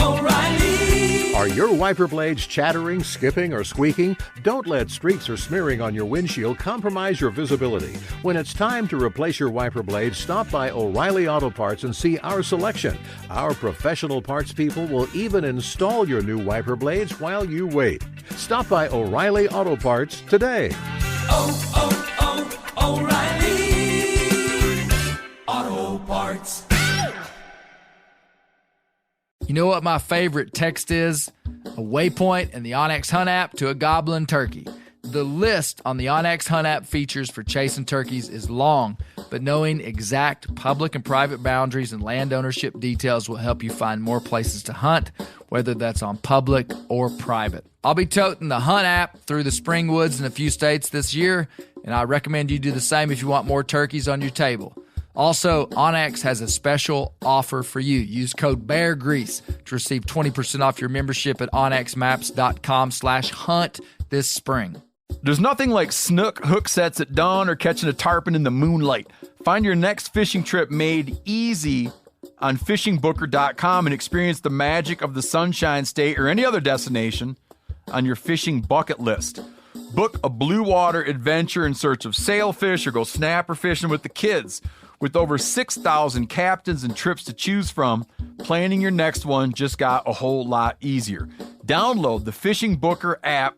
O'Reilly. Are your wiper blades chattering, skipping, or squeaking? Don't let streaks or smearing on your windshield compromise your visibility. When it's time to replace your wiper blades, stop by O'Reilly Auto Parts and see our selection. Our professional parts people will even install your new wiper blades while you wait. Stop by O'Reilly Auto Parts today. O'Reilly Auto Parts. You know what my favorite text is? A waypoint in the onX Hunt app to a goblin turkey. The list on the onX Hunt app features for chasing turkeys is long, but knowing exact public and private boundaries and land ownership details will help you find more places to hunt, whether that's on public or private. I'll be toting the Hunt app through the spring woods in a few states this year, and I recommend you do the same if you want more turkeys on your table. Also, onX has a special offer for you. Use code BEARGREASE to receive 20% off your membership at onxmaps.com/hunt this spring. There's nothing like snook hook sets at dawn or catching a tarpon in the moonlight. Find your next fishing trip made easy on fishingbooker.com and experience the magic of the Sunshine State or any other destination on your fishing bucket list. Book a blue water adventure in search of sailfish or go snapper fishing with the kids. With over 6,000 captains and trips to choose from, planning your next one just got a whole lot easier. Download the Fishing Booker app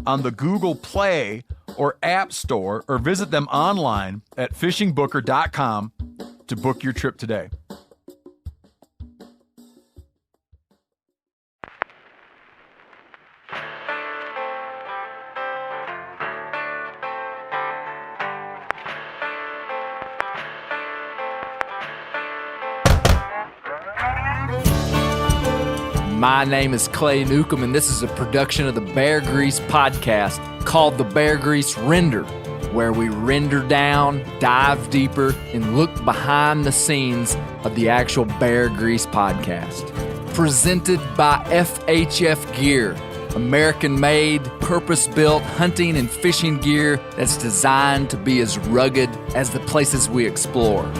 on the Google Play or App Store, or visit them online at fishingbooker.com to book your trip today. My name is Clay Newcomb, and this is a production of the Bear Grease podcast called the Bear Grease Render, where we render down, dive deeper, and look behind the scenes of the actual Bear Grease podcast. Presented by FHF Gear, American-made, purpose-built hunting and fishing gear that's designed to be as rugged as the places we explore.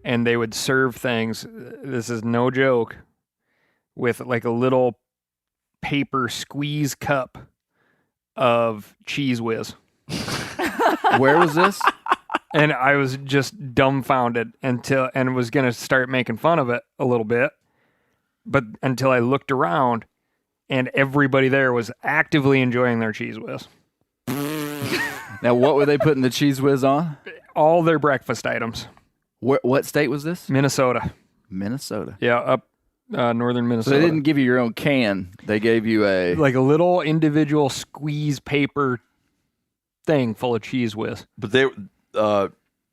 And they would serve things, this is no joke, with like a little paper squeeze cup of Cheese Whiz. Where was this? And I was just dumbfounded and was going to start making fun of it a little bit. But until I looked around and everybody there was actively enjoying their Cheese Whiz. Now, what were they putting the Cheese Whiz on? All their breakfast items. What state was this? Minnesota. Minnesota. Yeah, up northern Minnesota. So they didn't give you your own can. They gave you like a little individual squeeze paper thing full of Cheese Whiz. But they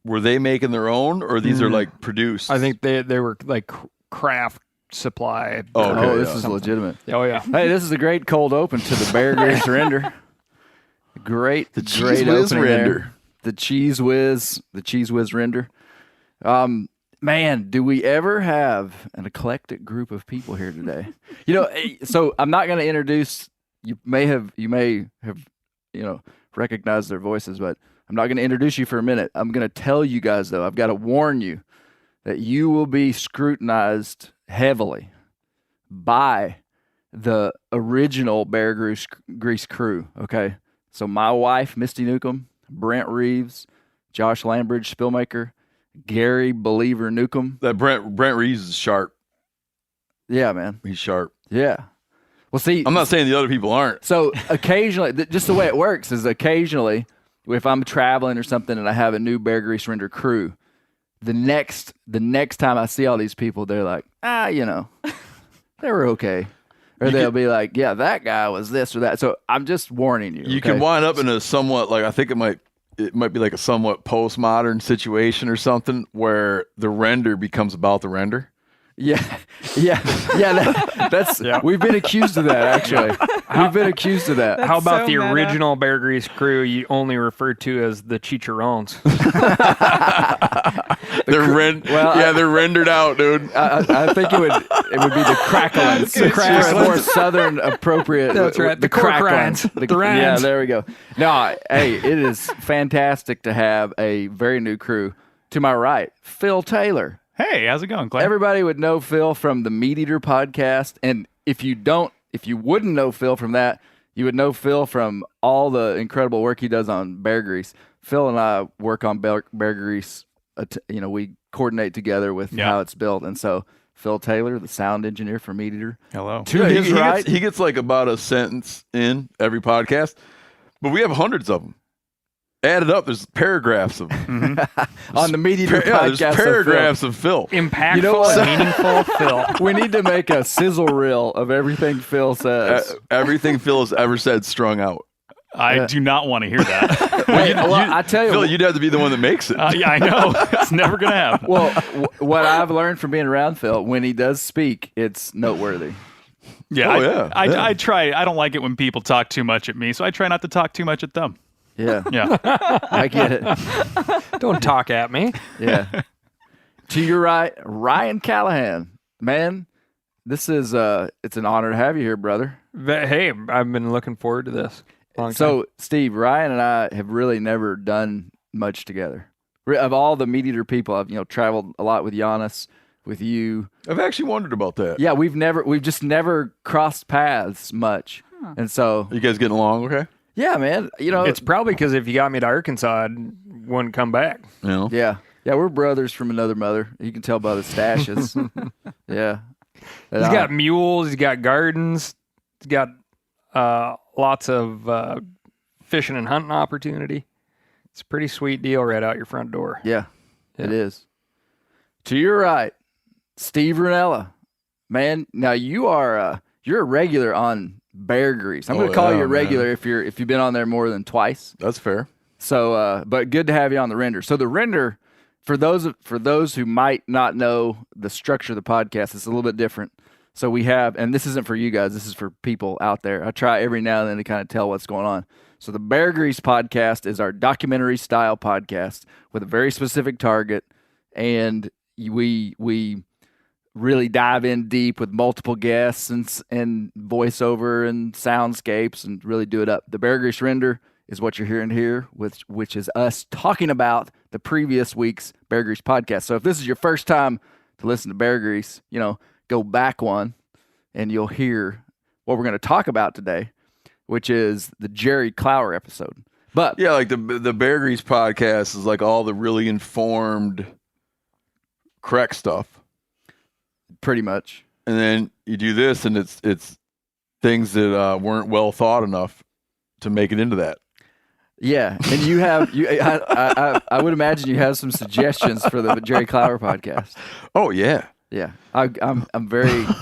were they making their own, or these are like produced? I think they were like craft supply. Oh, okay, this is legitimate. Oh yeah. Hey, this is a great cold open to the Bear Grease Render. Great Cheese Whiz Render. There. The Cheese Whiz Render. Man, do we ever have an eclectic group of people here today? You know, so I'm not going to introduce. You may have, recognized their voices, but I'm not going to introduce you for a minute. I'm going to tell you guys though. I've got to warn you that you will be scrutinized heavily by the original Bear Grease crew. Okay, so my wife, Misty Newcomb, Brent Reeves, Josh Lambridge, Spillmaker, Gary Believer Newcomb. That Brent Reeves is sharp. Yeah, man. He's sharp. Yeah. Well, see, I'm not saying the other people aren't. So occasionally, just the way it works is occasionally, if I'm traveling or something and I have a new Bear Grease Render crew, the next time I see all these people, they're like, they were okay. Or they'll be like, yeah, that guy was this or that. So I'm just warning you. You can wind up in a somewhat, like, I think it might be like a somewhat postmodern situation or something where the render becomes about the render. Yeah. That's we've been accused of that actually. We've been accused of that. How about so the meta. original Bear Grease crew you only referred to as the Chicharrones? They're rendered out, dude. I think it would be the Cracklins. Good More Southern appropriate. That's right. The Cracklins. Cork Rinds. Yeah, there we go. No, hey, it is fantastic to have a very new crew. To my right, Phil Taylor. Hey, how's it going, Clay? Everybody would know Phil from the Meat Eater podcast, and if you wouldn't know Phil from that, you would know Phil from all the incredible work he does on Bear Grease. Phil and I work on Bear Grease. We coordinate together with how it's built, and so Phil Taylor, the sound engineer for Meat Eater. Hello. To his right, He gets like about a sentence in every podcast, but we have hundreds of them. Added up, there's paragraphs of them. on the Meat Eater podcast. There's paragraphs of Phil. Impactful You know what? and meaningful Phil. We need to make a sizzle reel of everything Phil says. Everything Phil has ever said strung out. I do not want to hear that. I tell you, Phil, you'd have to be the one that makes it. yeah, I know. It's never going to happen. well, what I've learned from being around Phil, when he does speak, it's noteworthy. Yeah, Oh, I try. I don't like it when people talk too much at me, so I try not to talk too much at them. Yeah, Yeah. I get it. Don't talk at me. Yeah. To your right, Ryan Callaghan. Man, this is it's an honor to have you here, brother. Hey, I've been looking forward to this. Long time. So, Steve, Ryan and I have really never done much together. Of all the Meat Eater people, I've traveled a lot with Giannis, with you. I've actually wondered about that. Yeah, we've just never crossed paths much, and so You guys getting along okay? yeah, man. It's probably because if you got me to Arkansas, I wouldn't come back. You know? Yeah, we're brothers from another mother. You can tell by the stashes. Yeah, He's got mules. He's got gardens. He's got lots of fishing and hunting opportunity. It's a pretty sweet deal right out your front door. Yeah, it is. To your right, Steve Rinella. Man, now you're a regular on Bear Grease. I'm going to call you a regular if you've been on there more than twice. That's fair. So, but good to have you on the render. So the render, for those who might not know the structure of the podcast, it's a little bit different. So we have, and this isn't for you guys, this is for people out there. I try every now and then to kind of tell what's going on. So the Bear Grease podcast is our documentary style podcast with a very specific target, and we really dive in deep with multiple guests and voiceover and soundscapes and really do it up. The Bear Grease render is what you're hearing here, which is us talking about the previous week's Bear Grease podcast. So if this is your first time to listen to Bear Grease, go back one and you'll hear what we're going to talk about today, which is the Jerry Clower episode. But Yeah, like the Bear Grease podcast is like all the really informed, correct stuff. pretty much. And then you do this, and it's things that weren't well thought enough to make it into that. Yeah, and you have I would imagine you have some suggestions for the Jerry Clower podcast. Oh yeah. Yeah, I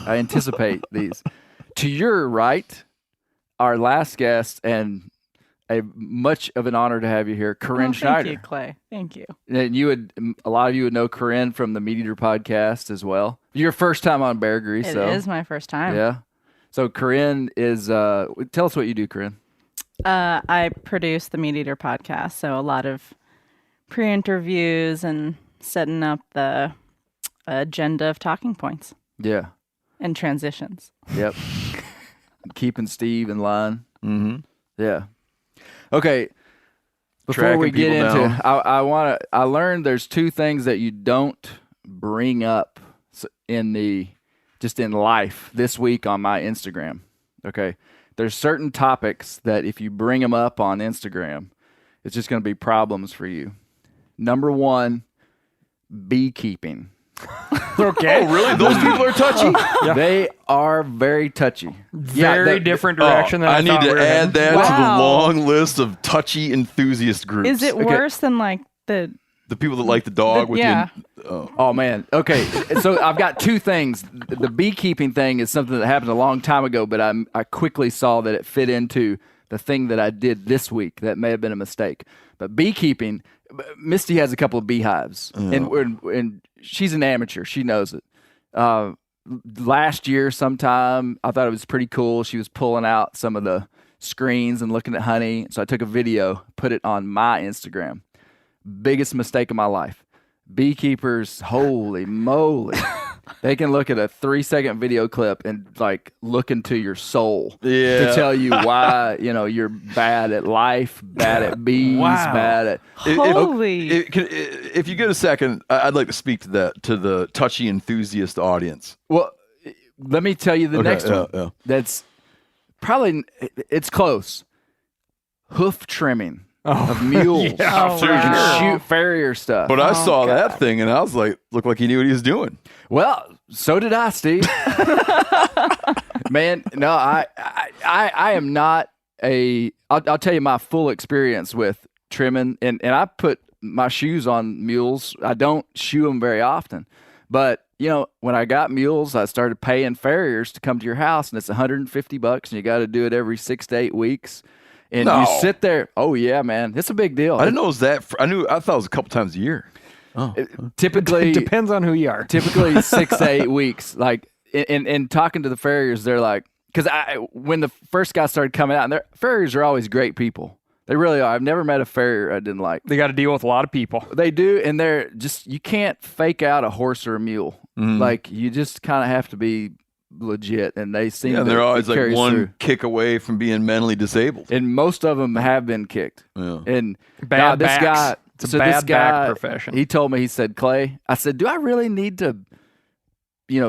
anticipate these. To your right, our last guest, and a much of an honor to have you here, Corine Schneider. Thank you, Clay. Thank you. And a lot of you would know Corine from the Meat Eater podcast as well. Your first time on Bear Grease. It is my first time. Yeah. So Corine is, tell us what you do, Corine. I produce the Meat Eater podcast, so a lot of pre-interviews and setting up the agenda of talking points Yeah. and transitions. Yep. Keeping Steve in line. Mm-hmm. Yeah. Okay. Before Tracking we get people into, down. I learned there's two things that you don't bring up in life this week on my Instagram. Okay. There's certain topics that if you bring them up on Instagram, it's just going to be problems for you. Number one, beekeeping. Okay. Oh, really? Those people are touchy? They are very touchy. Very different direction than I need thought we to were add heading. that to Wow. the long list of touchy enthusiast groups. Is it worse than like the the people that like the dog with yeah. Oh, man. Okay. So I've got two things. The beekeeping thing is something that happened a long time ago, but I quickly saw that it fit into the thing that I did this week that may have been a mistake. But beekeeping, Misty has a couple of beehives, and she's an amateur. She knows it. Last year sometime, I thought it was pretty cool. She was pulling out some of the screens and looking at honey. So I took a video, put it on my Instagram. Biggest mistake of my life. Beekeepers, holy moly. They can look at a 3-second video clip and like look into your soul to tell you why, you're bad at life, bad at bees, bad at Holy. If you get a second, I'd like to speak to the touchy enthusiast audience. Well, let me tell you the next one. Yeah. That's probably, it's close. Hoof trimming of mules. Yeah, Oh, So you wow. can shoot farrier stuff. But I saw that thing and I was like, looked like he knew what he was doing. Well, so did I, Steve. Man, no, I am not I'll tell you my full experience with trimming, and I put my shoes on mules. I don't shoe them very often, but when I got mules, I started paying farriers to come to your house, and it's $150, and you got to do it every 6 to 8 weeks. And No. you sit there. Oh yeah, man, it's a big deal. I didn't know it was that. I thought it was a couple times a year. Typically, It depends on who you are. typically 6 to 8 weeks. Like in talking to the farriers, they're like, because when the first guy started coming out, and farriers are always great people. They really are. I've never met a farrier I didn't like. They got to deal with a lot of people. They do, and they're just, you can't fake out a horse or a mule. Like you just kind of have to be legit, and they seem Yeah, to they're always like carry one through. kick away from being mentally disabled. And most of them have been kicked. Yeah. And Bad this backs. guy, It's a so bad this guy, back profession. He told me, he said, Clay, I said, do I really need to,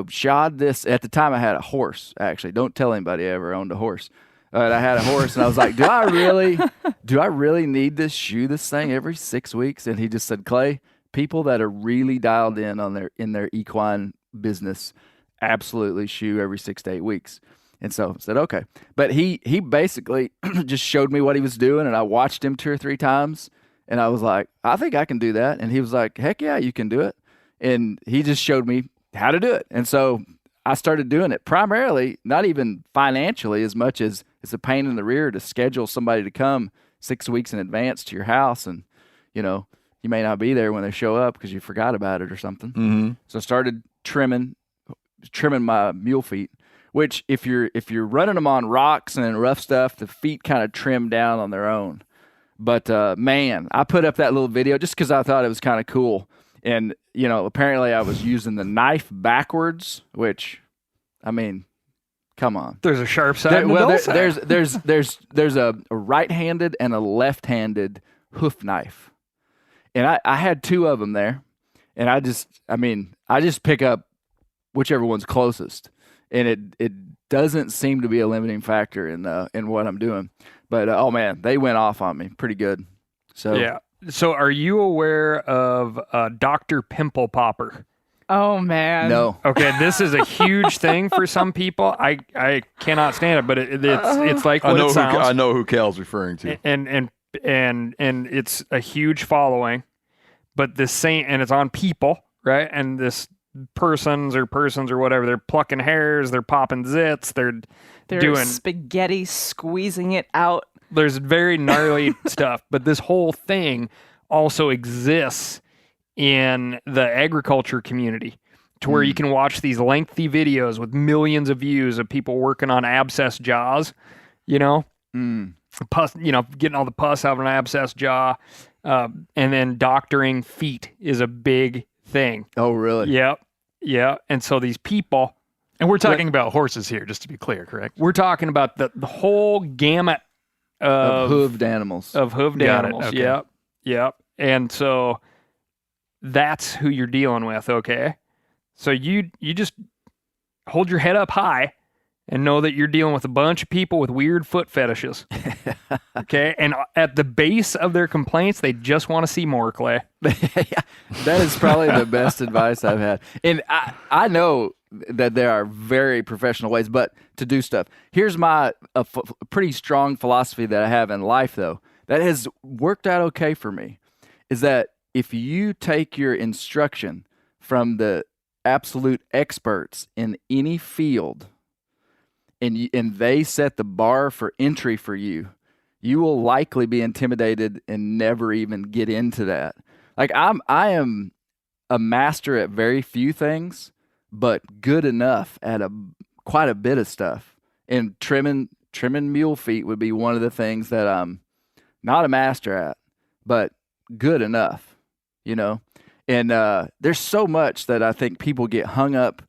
shod this? At the time I had a horse, actually. Don't tell anybody I ever owned a horse. But I had a horse, and I was like, do I really need to shoe this thing every 6 weeks? And he just said, Clay, people that are really dialed in on their equine business absolutely shoe every 6 to 8 weeks. And so I said, okay. But he basically just showed me what he was doing, and I watched him 2 or 3 times, and I was like, I think I can do that. And he was like, heck yeah, you can do it. And he just showed me how to do it. And so I started doing it, primarily not even financially as much as it's a pain in the rear to schedule somebody to come 6 weeks in advance to your house, and you may not be there when they show up because you forgot about it or something. Mm-hmm. So I started trimming my mule feet, which if you're running them on rocks and rough stuff, the feet kind of trim down on their own. But man, I put up that little video just because I thought it was kind of cool. And apparently I was using the knife backwards, which, I mean, come on. There's a sharp side. and a dull side. There's a right-handed and a left-handed hoof knife, and I had 2 of them there, and I just pick up whichever one's closest, and it doesn't seem to be a limiting factor in what I'm doing. But oh man, they went off on me pretty good. So Yeah. So are you aware of Dr. Pimple Popper? Oh man. no, Okay, this is a huge thing for some people. I cannot stand it, but it's like what it sounds. I know who Cal's referring to. and it's a huge following, but and it's on people, right? And this persons or whatever, they're plucking hairs, they're popping zits, they're doing spaghetti, squeezing it out. there's very gnarly stuff, but this whole thing also exists in the agriculture community, to where you can watch these lengthy videos with millions of views of people working on abscess jaws, pus, getting all the pus out of an abscess jaw, and then doctoring feet is a big thing. oh really? Yeah. And so these people, And we're talking about horses here, just to be clear, correct? we're talking about the whole gamut Of hooved animals. of hooved Got it, animals. okay. Yep. And so that's who you're dealing with, okay? So you just hold your head up high and know that you're dealing with a bunch of people with weird foot fetishes. Okay? And at the base of their complaints, they just want to see more, Clay. That is probably the best advice I've had. And I know that there are very professional ways, but to do stuff. Here's my pretty strong philosophy that I have in life, though, that has worked out okay for me, is that if you take your instruction from the absolute experts in any field, and they set the bar for entry for you, you will likely be intimidated and never even get into that. Like I am a master at very few things, but good enough at quite a bit of stuff. And trimming mule feet would be one of the things that I'm not a master at, but good enough, you know. And there's so much that I think people get hung up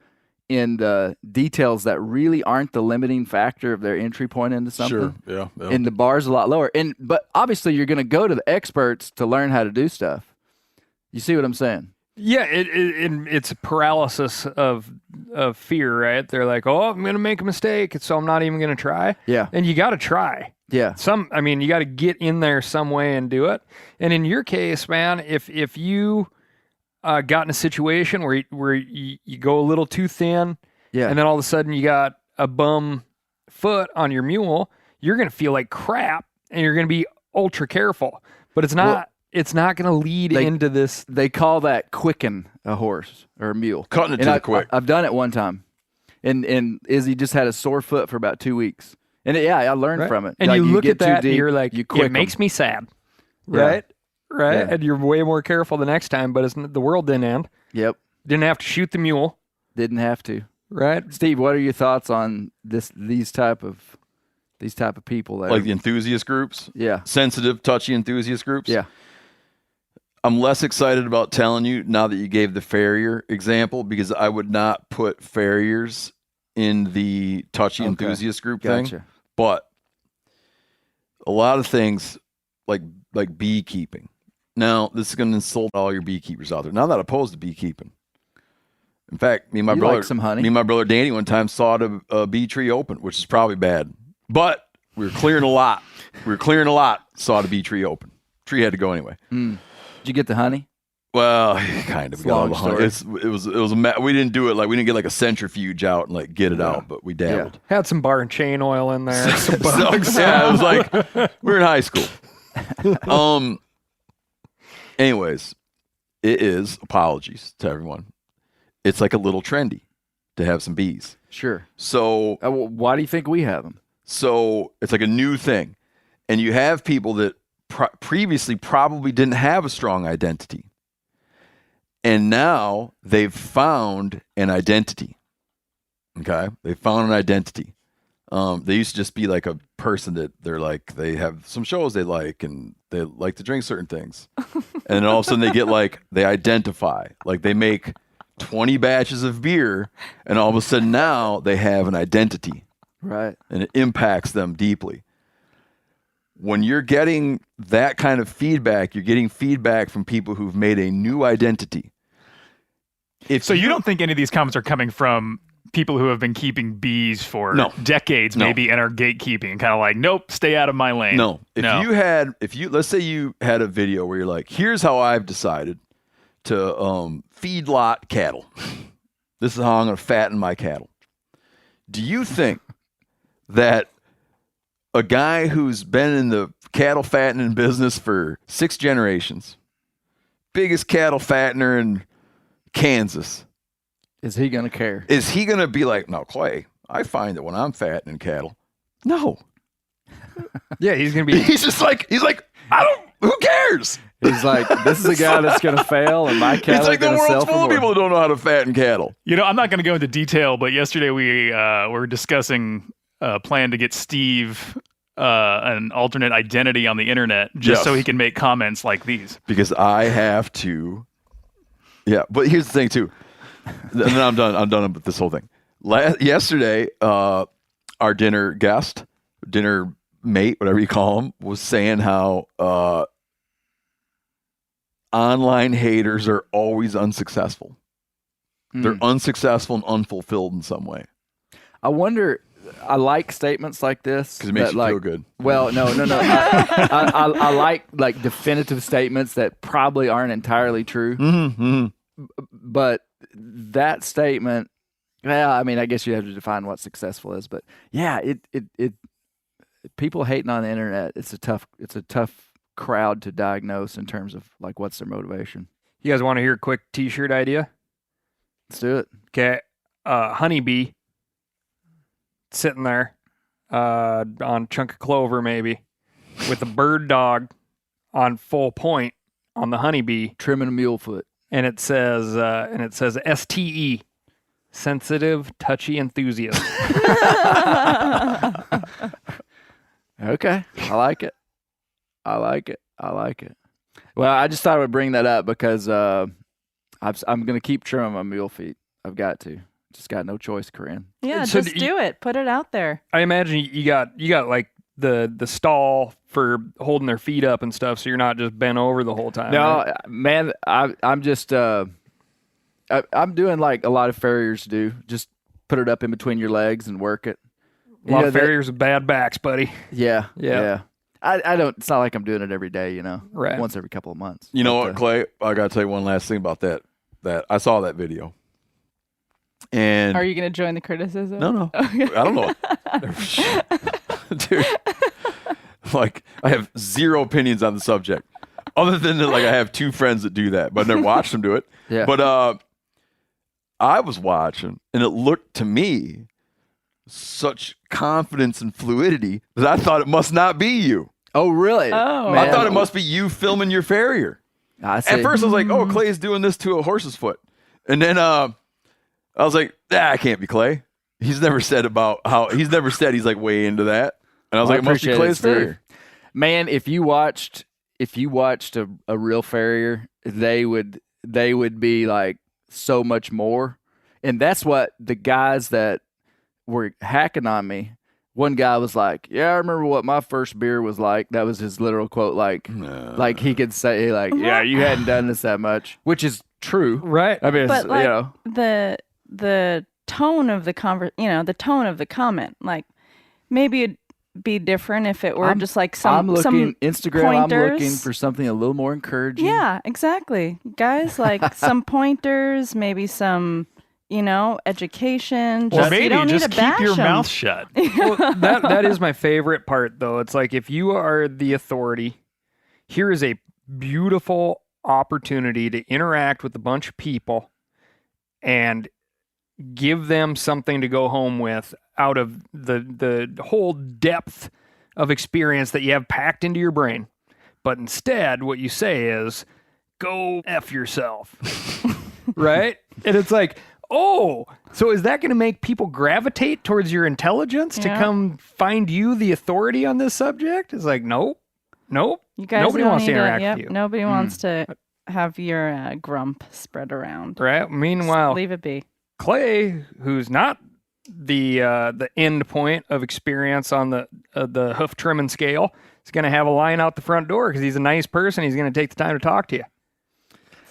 in the details that really aren't the limiting factor of their entry point into something. Sure, yeah. And the bar's a lot lower. But obviously you're going to go to the experts to learn how to do stuff. You see what I'm saying? Yeah, it's paralysis of fear, right? They're like, oh, I'm going to make a mistake, so I'm not even going to try. Yeah. And you got to try. Yeah. You got to get in there some way and do it. And in your case, man, if you got in a situation where you go a little too thin, Yeah. and then all of a sudden you got a bum foot on your mule, you're going to feel like crap, and you're going to be ultra careful. But it's not. Well, it's not going to lead into this. They call that quicken a horse or a mule. Cutting it to the quick. I've done it one time. And Izzy just had a sore foot for about 2 weeks. And I learned from it. And like, you look get at that too deep, and you're like, quick it makes me sad. Yeah. Right? Right? Yeah. And you're way more careful the next time, but the world didn't end. Yep. Didn't have to shoot the mule. Didn't have to. Right? Steve, what are your thoughts on these type of people that Like the enthusiast groups? Yeah. Sensitive, touchy enthusiast groups? Yeah. I'm less excited about telling you now that you gave the farrier example, because I would not put farriers in the touchy enthusiast group thing. But a lot of things like beekeeping. Now, this is going to insult all your beekeepers out there. Now, I'm not opposed to beekeeping. In fact, me and my You brother, like some honey? me and my brother Danny one time sawed a bee tree open, which is probably bad. But we were clearing a lot. Sawed a bee tree open. Tree had to go anyway. Did you get the honey? Well, kind of. It's a long story. It was we didn't do it we didn't get like a centrifuge out and like get it out, but we dabbled. Had some bar and chain oil in there. Some So, bugs. yeah, it was like we were in high school. Anyways, it is, apologies to everyone, it's like a little trendy to have some bees. Sure. So Why do you think we have them? So it's like a new thing. And you have people that previously probably didn't have a strong identity. And now they've found an identity. Okay? They found an identity. They used to just be like a person that they're like, they have some shows they like and they like to drink certain things. And then all of a sudden they identify. Like they make 20 batches of beer and all of a sudden now they have an identity. Right. And it impacts them deeply. When you're getting that kind of feedback, you're getting feedback from people who've made a new identity. So you don't think any of these comments are coming from people who have been keeping bees for decades, maybe, and are gatekeeping, kind of like, nope, stay out of my lane? No. Let's say you had a video where you're like, here's how I've decided to feedlot cattle. This is how I'm going to fatten my cattle. Do you think that a guy who's been in the cattle fattening business for 6 generations, biggest cattle fattener in Kansas, is he going to care? Is he going to be like, no, Clay, I find that when I'm fattening cattle, no. Yeah, he's going to be. He's who cares? He's like, this is a guy that's going to fail, and my cattle It's like are the going to sell world's for full of more. people who don't know how to fatten cattle. You know, I'm not going to go into detail, but yesterday we were discussing a plan to get Steve an alternate identity on the internet just so he can make comments like these. Because I have to. Yeah, but here's the thing, too. And then I'm done. I'm done with this whole thing. Yesterday, our dinner mate, whatever you call him, was saying how online haters are always unsuccessful. They're unsuccessful and unfulfilled in some way. I wonder. I like statements like this Because it makes you like, feel good. Well, no. I like definitive statements that probably aren't entirely true. Mm-hmm. But that statement, well, I mean, I guess you have to define what successful is. But yeah, it people hating on the internet. It's a tough crowd to diagnose in terms of like what's their motivation. You guys want to hear a quick T-shirt idea? Let's do it. Okay, honeybee sitting there on a chunk of clover maybe with a bird dog on full point on the honeybee Trimming a mule foot. and it says STE, sensitive, touchy enthusiast. Okay. I like it. I like it. I like it. Well, I just thought I would bring that up because I'm going to keep trimming my mule feet. I've got to. Just got no choice, Corinne. Yeah, So just do it. Put it out there. I imagine you got like the stall for holding their feet up and stuff, so you're not just bent over the whole time. No, right? man, I'm just I'm doing like a lot of farriers do. Just put it up in between your legs and work it. A lot of farriers with bad backs, buddy. Yeah. Yeah. I don't. It's not like I'm doing it every day, Right. Once every couple of months. You know what, Clay? I got to tell you one last thing about that. That I saw that video. And Are you going to join the criticism? No. Okay. I don't know. Dude, like, I have zero opinions on the subject. Other than that, like, I have two friends that do that, but I've never watched them do it. Yeah. But I was watching, and it looked to me such confidence and fluidity that I thought it must not be you. Oh, really? Oh. I thought it must be you filming your farrier. I see. At first, I was like, oh, Clay's doing this to a horse's foot. And then I was like, it can't be Clay. He's never said he's like way into that. And I was like, it must be Clay's farrier. Man, if you watched a real farrier, they would be like so much more. And that's what the guys that were hacking on me. One guy was like, "Yeah, I remember what my first beer was like." That was his literal quote. Like he could say, like, "Yeah, you hadn't done this that much," which is true, Right? I mean, But like, the tone of the the tone of the comment, like maybe it'd be different if it were just like I'm looking some Instagram. pointers. I'm looking for something a little more encouraging. Yeah, exactly. Guys, like some pointers, maybe some, education. Or Just, maybe you don't just need to bash keep your 'em. mouth shut. Well, that is my favorite part, though. It's like, if you are the authority, here is a beautiful opportunity to interact with a bunch of people and give them something to go home with out of the whole depth of experience that you have packed into your brain. But instead, what you say is, go F yourself. Right? And it's like, oh, so is that going to make people gravitate towards your intelligence to come find you the authority on this subject? It's like, nope. You guys Nobody don't wants to need interact yep, with you. Nobody wants to have your grump spread around. Right? Meanwhile, Just leave it be. Clay, who's not the end point of experience on the hoof trimming scale, is going to have a line out the front door because he's a nice person. He's going to take the time to talk to you.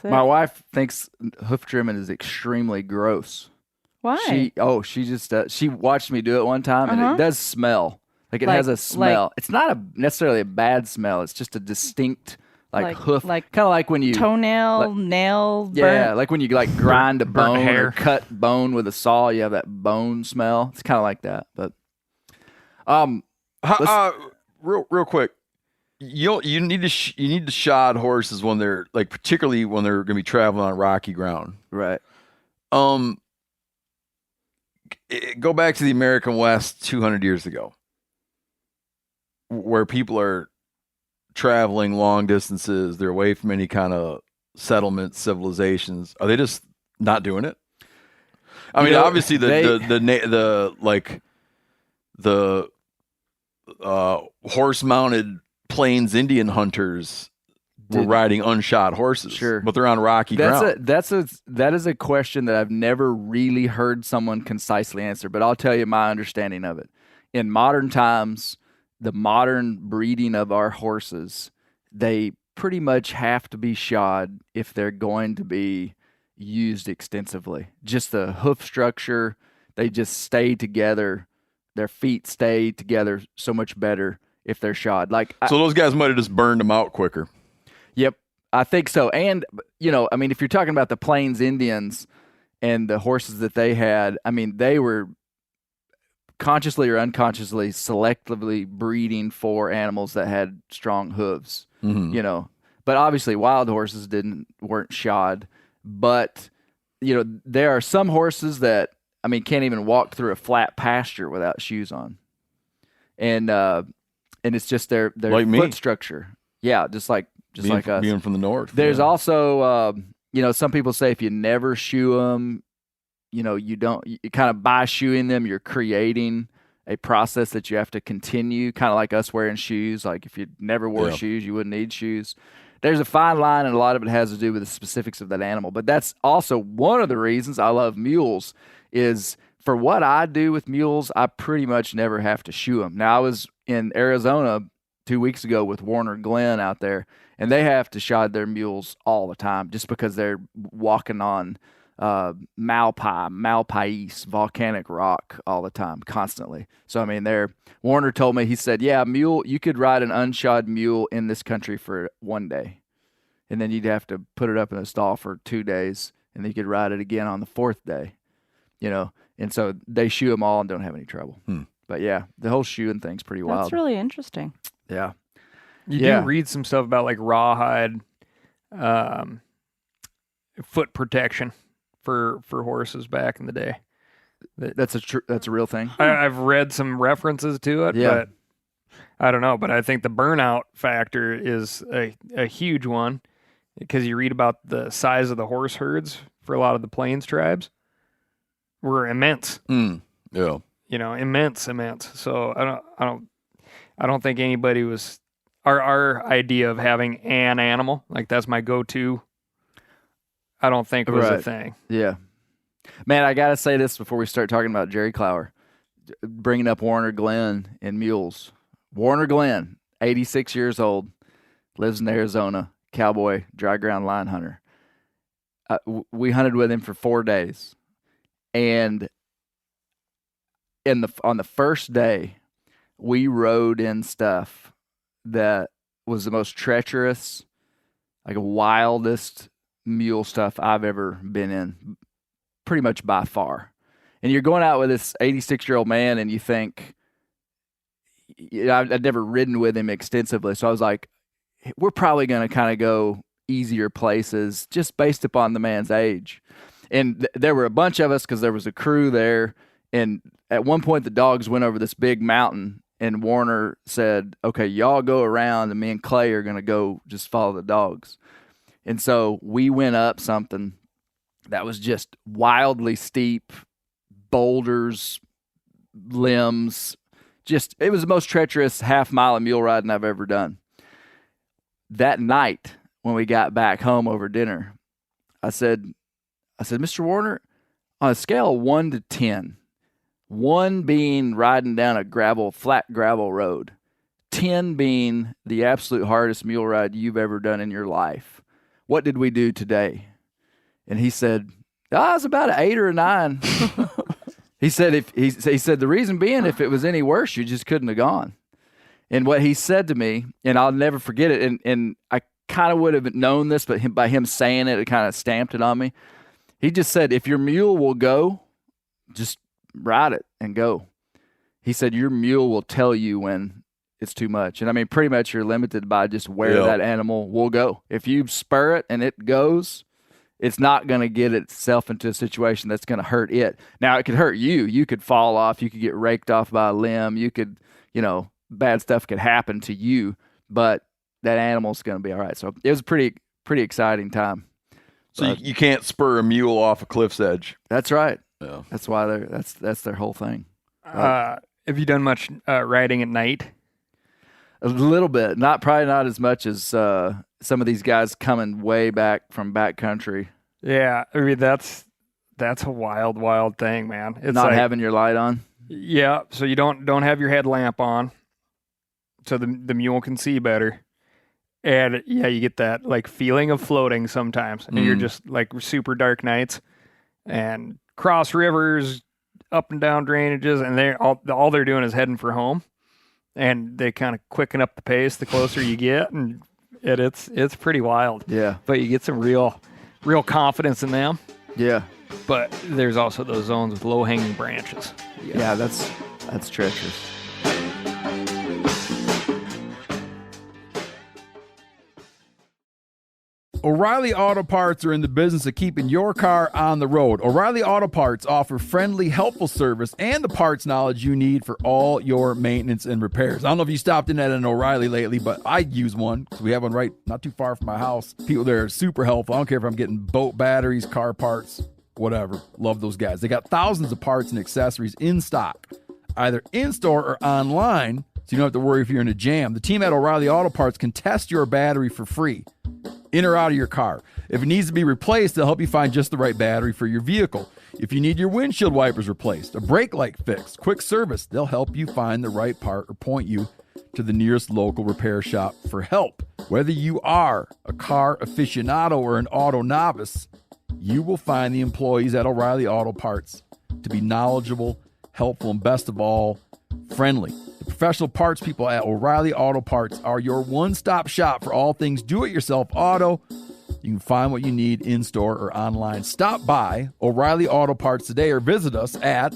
My wife thinks hoof trimming is extremely gross. Why? She watched me do it one time, and it does smell. Like it has a smell. It's not necessarily a bad smell. It's just a distinct hoof, like kind of like when you toenail, nail. yeah, burnt. like when you like grind a bone hair. or cut bone with a saw, you have that bone smell. It's kind of like that. But real quick, you need to shod horses when they're like, particularly when they're going to be traveling on rocky ground. right. Go back to the American West 200 years ago, where people are traveling long distances. They're away from any kind of settlement, civilizations. Are they just not doing it? I mean, obviously the horse-mounted Plains Indian hunters were riding unshod horses. Sure. But they're on rocky ground. That is a question that I've never really heard someone concisely answer, but I'll tell you my understanding of it. In modern times, the modern breeding of our horses, they pretty much have to be shod if they're going to be used extensively. Just the hoof structure, they just stay together. Their feet stay together so much better if they're shod. So those guys might have just burned them out quicker. Yep, I think so. And, I mean, if you're talking about the Plains Indians and the horses that they had, I mean, they were consciously or unconsciously selectively breeding for animals that had strong hooves, But obviously wild horses weren't shod. But, there are some horses that, I mean, can't even walk through a flat pasture without shoes on. And it's just their like foot me. structure. Yeah, just like us. Being from the north. There's also, some people say if you never shoe them, you kind of by shoeing them, you're creating a process that you have to continue, kind of like us wearing shoes. Like if you never wore shoes, you wouldn't need shoes. There's a fine line, and a lot of it has to do with the specifics of that animal. But that's also one of the reasons I love mules is for what I do with mules, I pretty much never have to shoe them. Now, I was in Arizona 2 weeks ago with Warner Glenn out there, and they have to shod their mules all the time just because they're walking on malpais, volcanic rock all the time, constantly. So, I mean, Warner told me, he said, mule, you could ride an unshod mule in this country for 1 day. And then you'd have to put it up in a stall for 2 days, and then you could ride it again on the 4th day, And so they shoe them all and don't have any trouble. But yeah, the whole shoeing thing's pretty wild. That's really interesting. Yeah. You do read some stuff about like rawhide foot protection for horses back in the day. That's a real thing. I've read some references to it, but I don't know. But I think the burnout factor is a huge one because you read about the size of the horse herds for a lot of the plains tribes were immense. Yeah. Immense. So I don't think anybody was our idea of having an animal, like that's my go-to, I don't think was a thing. Yeah. Man, I got to say this before we start talking about Jerry Clower, bringing up Warner Glenn and mules. Warner Glenn, 86 years old, lives in Arizona, cowboy, dry ground line hunter. We hunted with him for 4 days. And on the first day, we rode in stuff that was the most treacherous, like wildest mule stuff I've ever been in, pretty much by far. And you're going out with this 86-year-old man, and you think, I'd never ridden with him extensively, so I was like, we're probably going to kind of go easier places just based upon the man's age. And there were a bunch of us because there was a crew there. And at one point, the dogs went over this big mountain, and Warner said, okay, y'all go around, and me and Clay are going to go just follow the dogs. And so we went up something that was just wildly steep, boulders, limbs. It was the most treacherous half-mile of mule riding I've ever done. That night, when we got back home over dinner, I said, Mr. Warner, on a scale of 1 to 10, 1 being riding down a flat gravel road, 10 being the absolute hardest mule ride you've ever done in your life, what did we do today? And he said, it was about an 8 or a 9. He said, he said the reason being, if it was any worse, you just couldn't have gone. And what he said to me, and I'll never forget it, and I kind of would have known this, but by him saying it, it kind of stamped it on me. He just said, if your mule will go, just ride it and go. He said, your mule will tell you when it's too much. And I mean, pretty much you're limited by just where that animal will go. If you spur it and it goes, it's not going to get itself into a situation that's going to hurt it. Now, it could hurt you. You could fall off. You could get raked off by a limb. You could, bad stuff could happen to you, but that animal's going to be all right. So it was a pretty exciting time. So you can't spur a mule off a cliff's edge. That's right. Yeah. That's why that's their whole thing. Have you done much riding at night? A little bit. Probably not as much as some of these guys coming way back from backcountry. Yeah, I mean that's a wild thing, man. It's not having your light on. Yeah, so you don't have your headlamp on, so the mule can see better. And yeah, you get that like feeling of floating sometimes, and you're just like super dark nights, and cross rivers, up and down drainages, and all they're doing is heading for home, and they kind of quicken up the pace the closer you get, and it's pretty wild. Yeah, but you get some real confidence in them. Yeah, but there's also those zones with low hanging branches. Yeah, that's treacherous. O'Reilly Auto Parts are in the business of keeping your car on the road. O'Reilly Auto Parts offer friendly, helpful service and the parts knowledge you need for all your maintenance and repairs. I don't know if you stopped in at an O'Reilly lately, but I use one because we have one right not too far from my house. People there are super helpful. I don't care if I'm getting boat batteries, car parts, whatever. Love those guys. They got thousands of parts and accessories in stock, either in-store or online, so you don't have to worry if you're in a jam. The team at O'Reilly Auto Parts can test your battery for free, in or out of your car. If it needs to be replaced, they'll help you find just the right battery for your vehicle. If you need your windshield wipers replaced, a brake light fixed, quick service, they'll help you find the right part or point you to the nearest local repair shop for help. Whether you are a car aficionado or an auto novice, you will find the employees at O'Reilly Auto Parts to be knowledgeable, helpful, and best of all, friendly. The professional parts people at O'Reilly Auto Parts are your one-stop shop for all things do-it-yourself auto. You can find what you need in-store or online. Stop by O'Reilly Auto Parts today or visit us at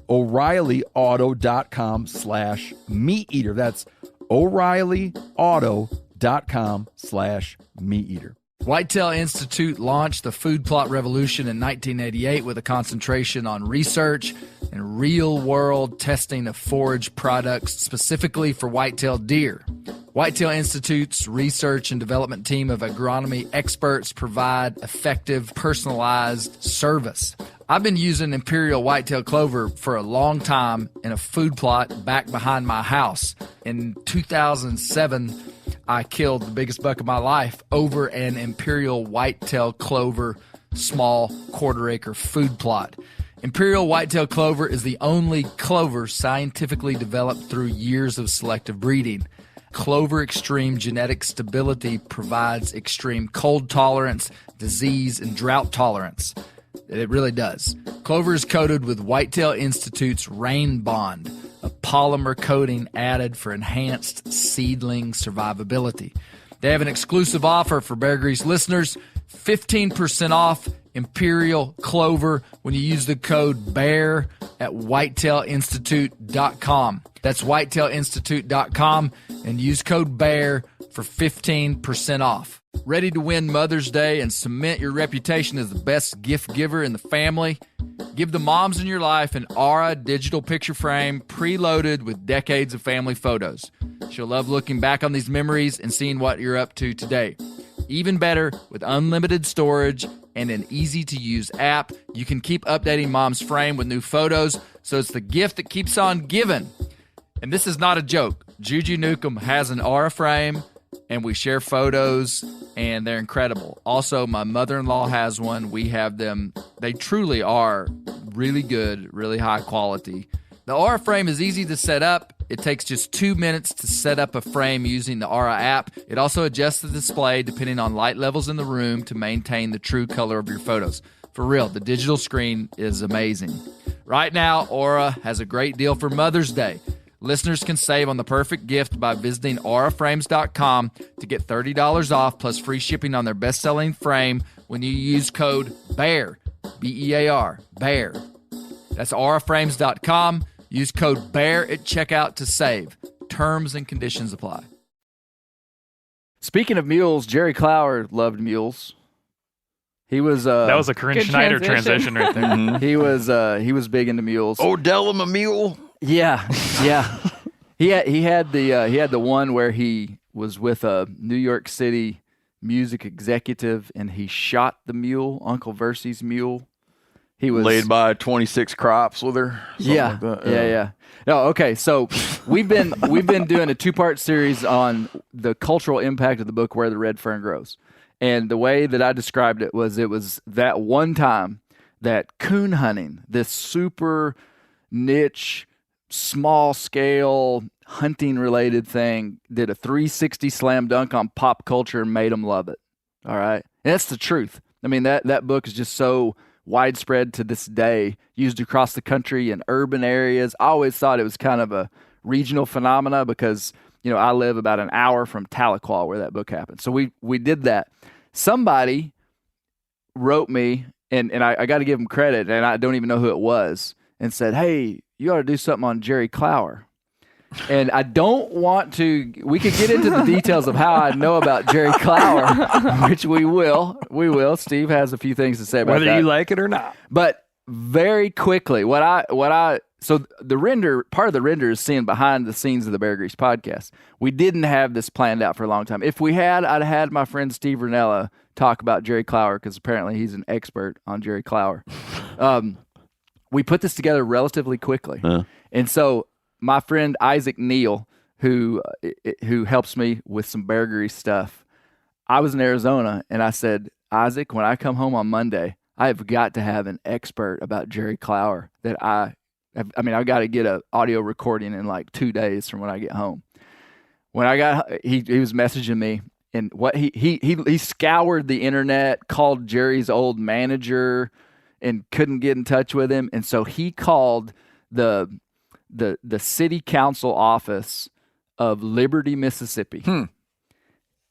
O'ReillyAuto.com/meat-eater. That's O'ReillyAuto.com/meat-eater. Whitetail Institute launched the food plot revolution in 1988 with a concentration on research and real-world testing of forage products specifically for whitetail deer. Whitetail Institute's research and development team of agronomy experts provide effective, personalized service. I've been using Imperial Whitetail Clover for a long time in a food plot back behind my house. In 2007, I killed the biggest buck of my life over an Imperial Whitetail Clover small quarter-acre food plot. Imperial Whitetail Clover is the only clover scientifically developed through years of selective breeding. Clover Extreme genetic stability provides extreme cold tolerance, disease, and drought tolerance. It really does. Clover is coated with Whitetail Institute's Rain Bond, a polymer coating added for enhanced seedling survivability. They have an exclusive offer for Bear Grease listeners, 15% off Imperial Clover when you use the code BEAR at whitetailinstitute.com. That's whitetailinstitute.com and use code BEAR for 15% off. Ready to win Mother's Day and cement your reputation as the best gift giver in the family? Give the moms in your life an Aura digital picture frame preloaded with decades of family photos. She'll love looking back on these memories and seeing what you're up to today. Even better, with unlimited storage and an easy-to-use app, you can keep updating mom's frame with new photos, so it's the gift that keeps on giving. And this is not a joke. Juju Newcomb has an Aura frame, and we share photos, and they're incredible. Also, my mother-in-law has one. We have them. They truly are really good, really high quality. The Aura frame is easy to set up. It takes just 2 minutes to set up a frame using the Aura app. It also adjusts the display depending on light levels in the room to maintain the true color of your photos. For real, the digital screen is amazing. Right now, Aura has a great deal for Mother's Day. Listeners can save on the perfect gift by visiting auraframes.com to get $30 off plus free shipping on their best-selling frame when you use code BEAR, B-E-A-R, BEAR. That's auraframes.com. Use code BEAR at checkout to save. Terms and conditions apply. Speaking of mules, Jerry Clower loved mules. He was that was a Corine Good Schneider transition. transition right there. he was big into mules. Odell him a mule. Yeah. he had the one where he was with a New York City music executive and he shot the mule, Uncle Versy's mule. He was Laid by 26 crops with her. Yeah. Like that. Yeah. No, okay. So we've been doing a 2-part series on the cultural impact of the book Where the Red Fern Grows. And the way that I described it was that one time that coon hunting, this super niche, small scale hunting related thing, did a 360 slam dunk on pop culture and made them love it. All right. And that's the truth. I mean, that book is just so widespread to this day, used across the country in urban areas. I always thought it was kind of a regional phenomena because, I live about an hour from Tahlequah where that book happened. So we did that. Somebody wrote me, and I got to give him credit, and I don't even know who it was, and said, hey, you ought to do something on Jerry Clower. And I don't want to, we could get into the details of how I know about Jerry Clower, which we will. Steve has a few things to say about Whether that. you like it or not. But very quickly, so the render, part of the render is seeing behind the scenes of the Bear Grease podcast. We didn't have this planned out for a long time. If we had, I'd have had my friend Steve Rinella talk about Jerry Clower because apparently he's an expert on Jerry Clower. We put this together relatively quickly. And so my friend Isaac Neal, who helps me with some Bear Grease stuff, I was in Arizona and I said, Isaac, when I come home on Monday, I have got to have an expert about Jerry Clower that I've got to get an audio recording in like 2 days from when I get home. When I got, he was messaging me, and what he scoured the internet, called Jerry's old manager, and couldn't get in touch with him, and so he called the city council office of Liberty, Mississippi.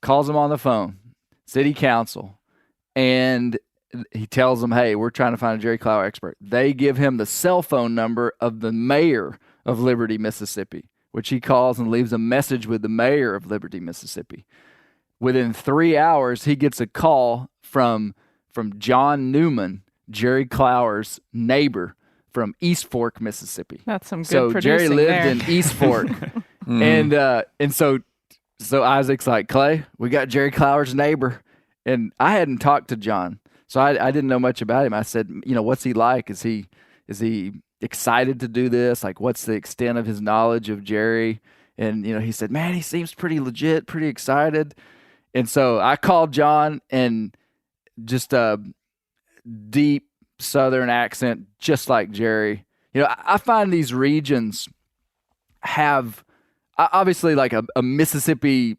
Calls him on the phone, city council, and he tells them, hey, we're trying to find a Jerry Clower expert. They give him the cell phone number of the mayor of Liberty, Mississippi, which he calls and leaves a message with the mayor of Liberty, Mississippi. Within 3 hours, he gets a call from John Newman, Jerry Clower's neighbor from East Fork, Mississippi. That's some good so producing Jerry lived there. in East Fork. And so Isaac's like, Clay, we got Jerry Clower's neighbor. And I hadn't talked to John, so I didn't know much about him. I said, what's he like? Is he excited to do this? Like, what's the extent of his knowledge of Jerry? And, he said, man, he seems pretty legit, pretty excited. And so I called John, and just a deep Southern accent, just like Jerry. I find these regions have obviously like a Mississippi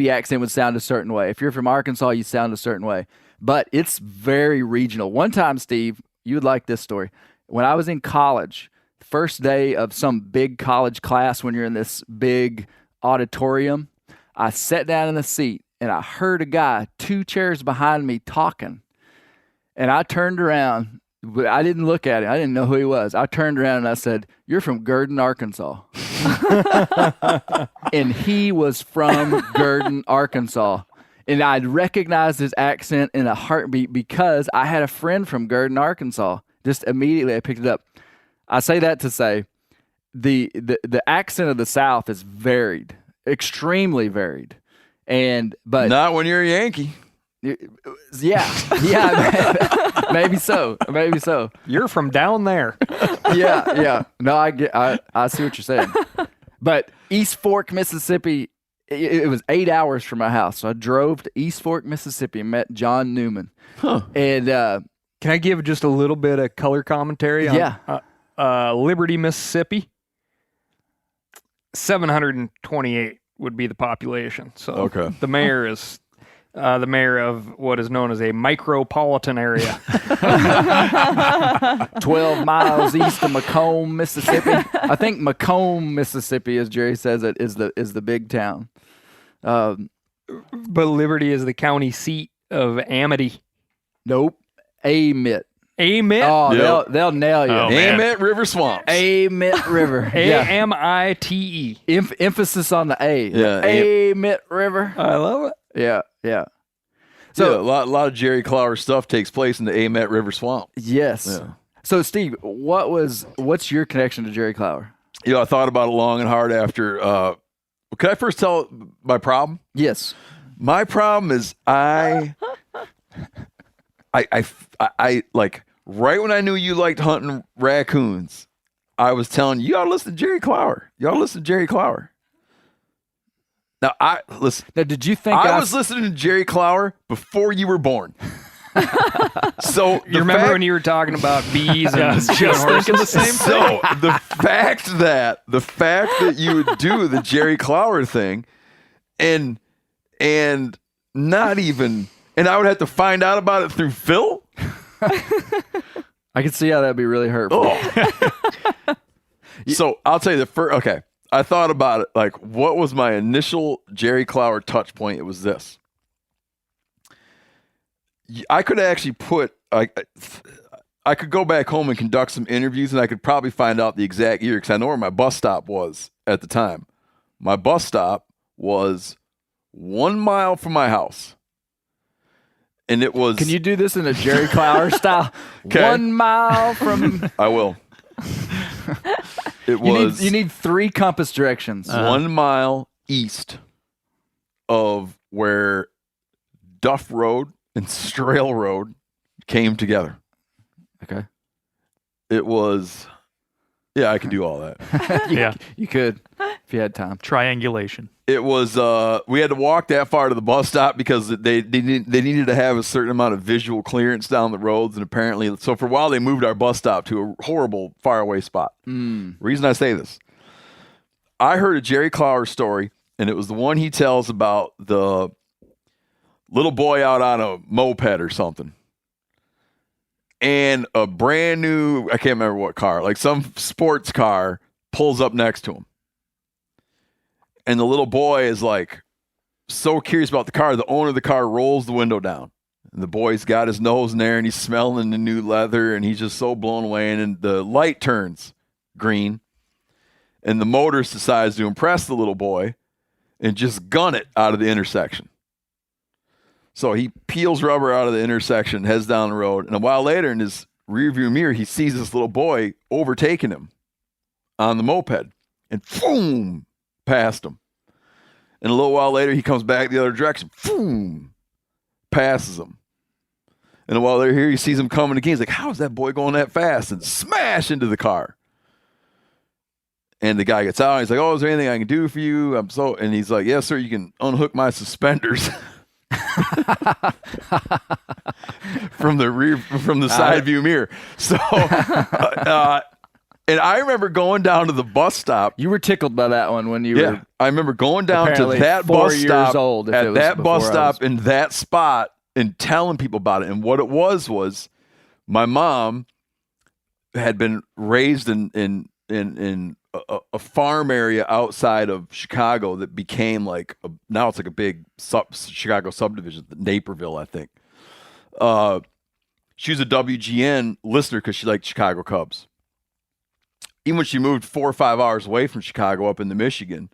accent would sound a certain way. If you're from Arkansas, you sound a certain way. But it's very regional. One time, Steve, you would like this story. When I was in college, first day of some big college class, when you're in this big auditorium, I sat down in the seat and I heard a guy 2 chairs behind me talking. And I turned around, but I didn't look at him. I didn't know who he was. I turned around and I said, "You're from Gurdon, Arkansas." And he was from Gurdon, Arkansas. And I'd recognized his accent in a heartbeat because I had a friend from Gurdon, Arkansas. Just immediately I picked it up. I say that to say the accent of the South is varied, extremely varied. But not when you're a Yankee. Yeah, maybe so. You're from down there. Yeah. No, I see what you're saying. But East Fork, Mississippi, it was 8 hours from my house. So I drove to East Fork, Mississippi, and met John Newman. And can I give just a little bit of color commentary on Liberty, Mississippi? 728 would be the population. So okay. The mayor is the mayor of what is known as a micropolitan area. 12 miles east of Macomb, Mississippi. I think Macomb, Mississippi, as Jerry says it, is the big town. But Liberty is the county seat of Amity. Nope. Amite. Amite? Oh, Yep. they'll nail you. Oh, man. Amite River Swamps. Amite River. Amite. Emphasis on the A. Yeah. Amite River. I love it. Yeah. So a lot of Jerry Clower stuff takes place in the Amite River Swamp. Yes. Yeah. So Steve, what's your connection to Jerry Clower? I thought about it long and hard after. Can I first tell my problem? Yes. My problem is I like right when I knew you liked hunting raccoons, I was telling you, ought to listen to Jerry Clower. You ought to listen to Jerry Clower. Now Now, did you think I was listening to Jerry Clower before you were born. So You remember when you were talking about bees and shooting horses? the same So the fact that you would do the Jerry Clower thing and not even, and I would have to find out about it through Phil. I could see how that'd be really hurtful. Oh. So I'll tell you the first. Okay, I thought about it. Like, what was my initial Jerry Clower touch point? It was this. I could actually put. I could go back home and conduct some interviews, and I could probably find out the exact year because I know where my bus stop was at the time. My bus stop was 1 mile from my house. And it was. Can you do this in a Jerry Clower style? Okay. 1 mile from. I will. It was. You need 3 compass directions. 1 mile east of where Duff Road and Strail Road came together. Okay. It was, yeah, I can do all that. You could if you had time. Triangulation. It was, we had to walk that far to the bus stop because they needed to have a certain amount of visual clearance down the roads. And apparently, so for a while, they moved our bus stop to a horrible, faraway spot. Reason I say this, I heard a Jerry Clower story, and it was the one he tells about the little boy out on a moped or something. And a brand new, I can't remember what car, like some sports car pulls up next to him. And the little boy is like so curious about the car. The owner of the car rolls the window down. And the boy's got his nose in there and he's smelling the new leather and he's just so blown away. And then the light turns green. And the motorist decides to impress the little boy and just gun it out of the intersection. So he peels rubber out of the intersection, heads down the road. And a while later in his rearview mirror, he sees this little boy overtaking him on the moped. And boom! Past him. And a little while later, he comes back the other direction. Boom! Passes him. And a while later, here he sees him coming again. He's like, how is that boy going that fast? And smash into the car. And the guy gets out. And he's like, oh, is there anything I can do for you? And he's like, yes, sir, you can unhook my suspenders. from the side view mirror. So, and I remember going down to the bus stop. You were tickled by that one when you were. I remember going down to that 4 bus years stop old, at that bus stop in that spot and telling people about it. And what it was my mom had been raised in a farm area outside of Chicago that became like now it's like a big Chicago subdivision, Naperville, I think. She was a WGN listener because she liked Chicago Cubs. Even when she moved 4 or 5 hours away from Chicago up into Michigan,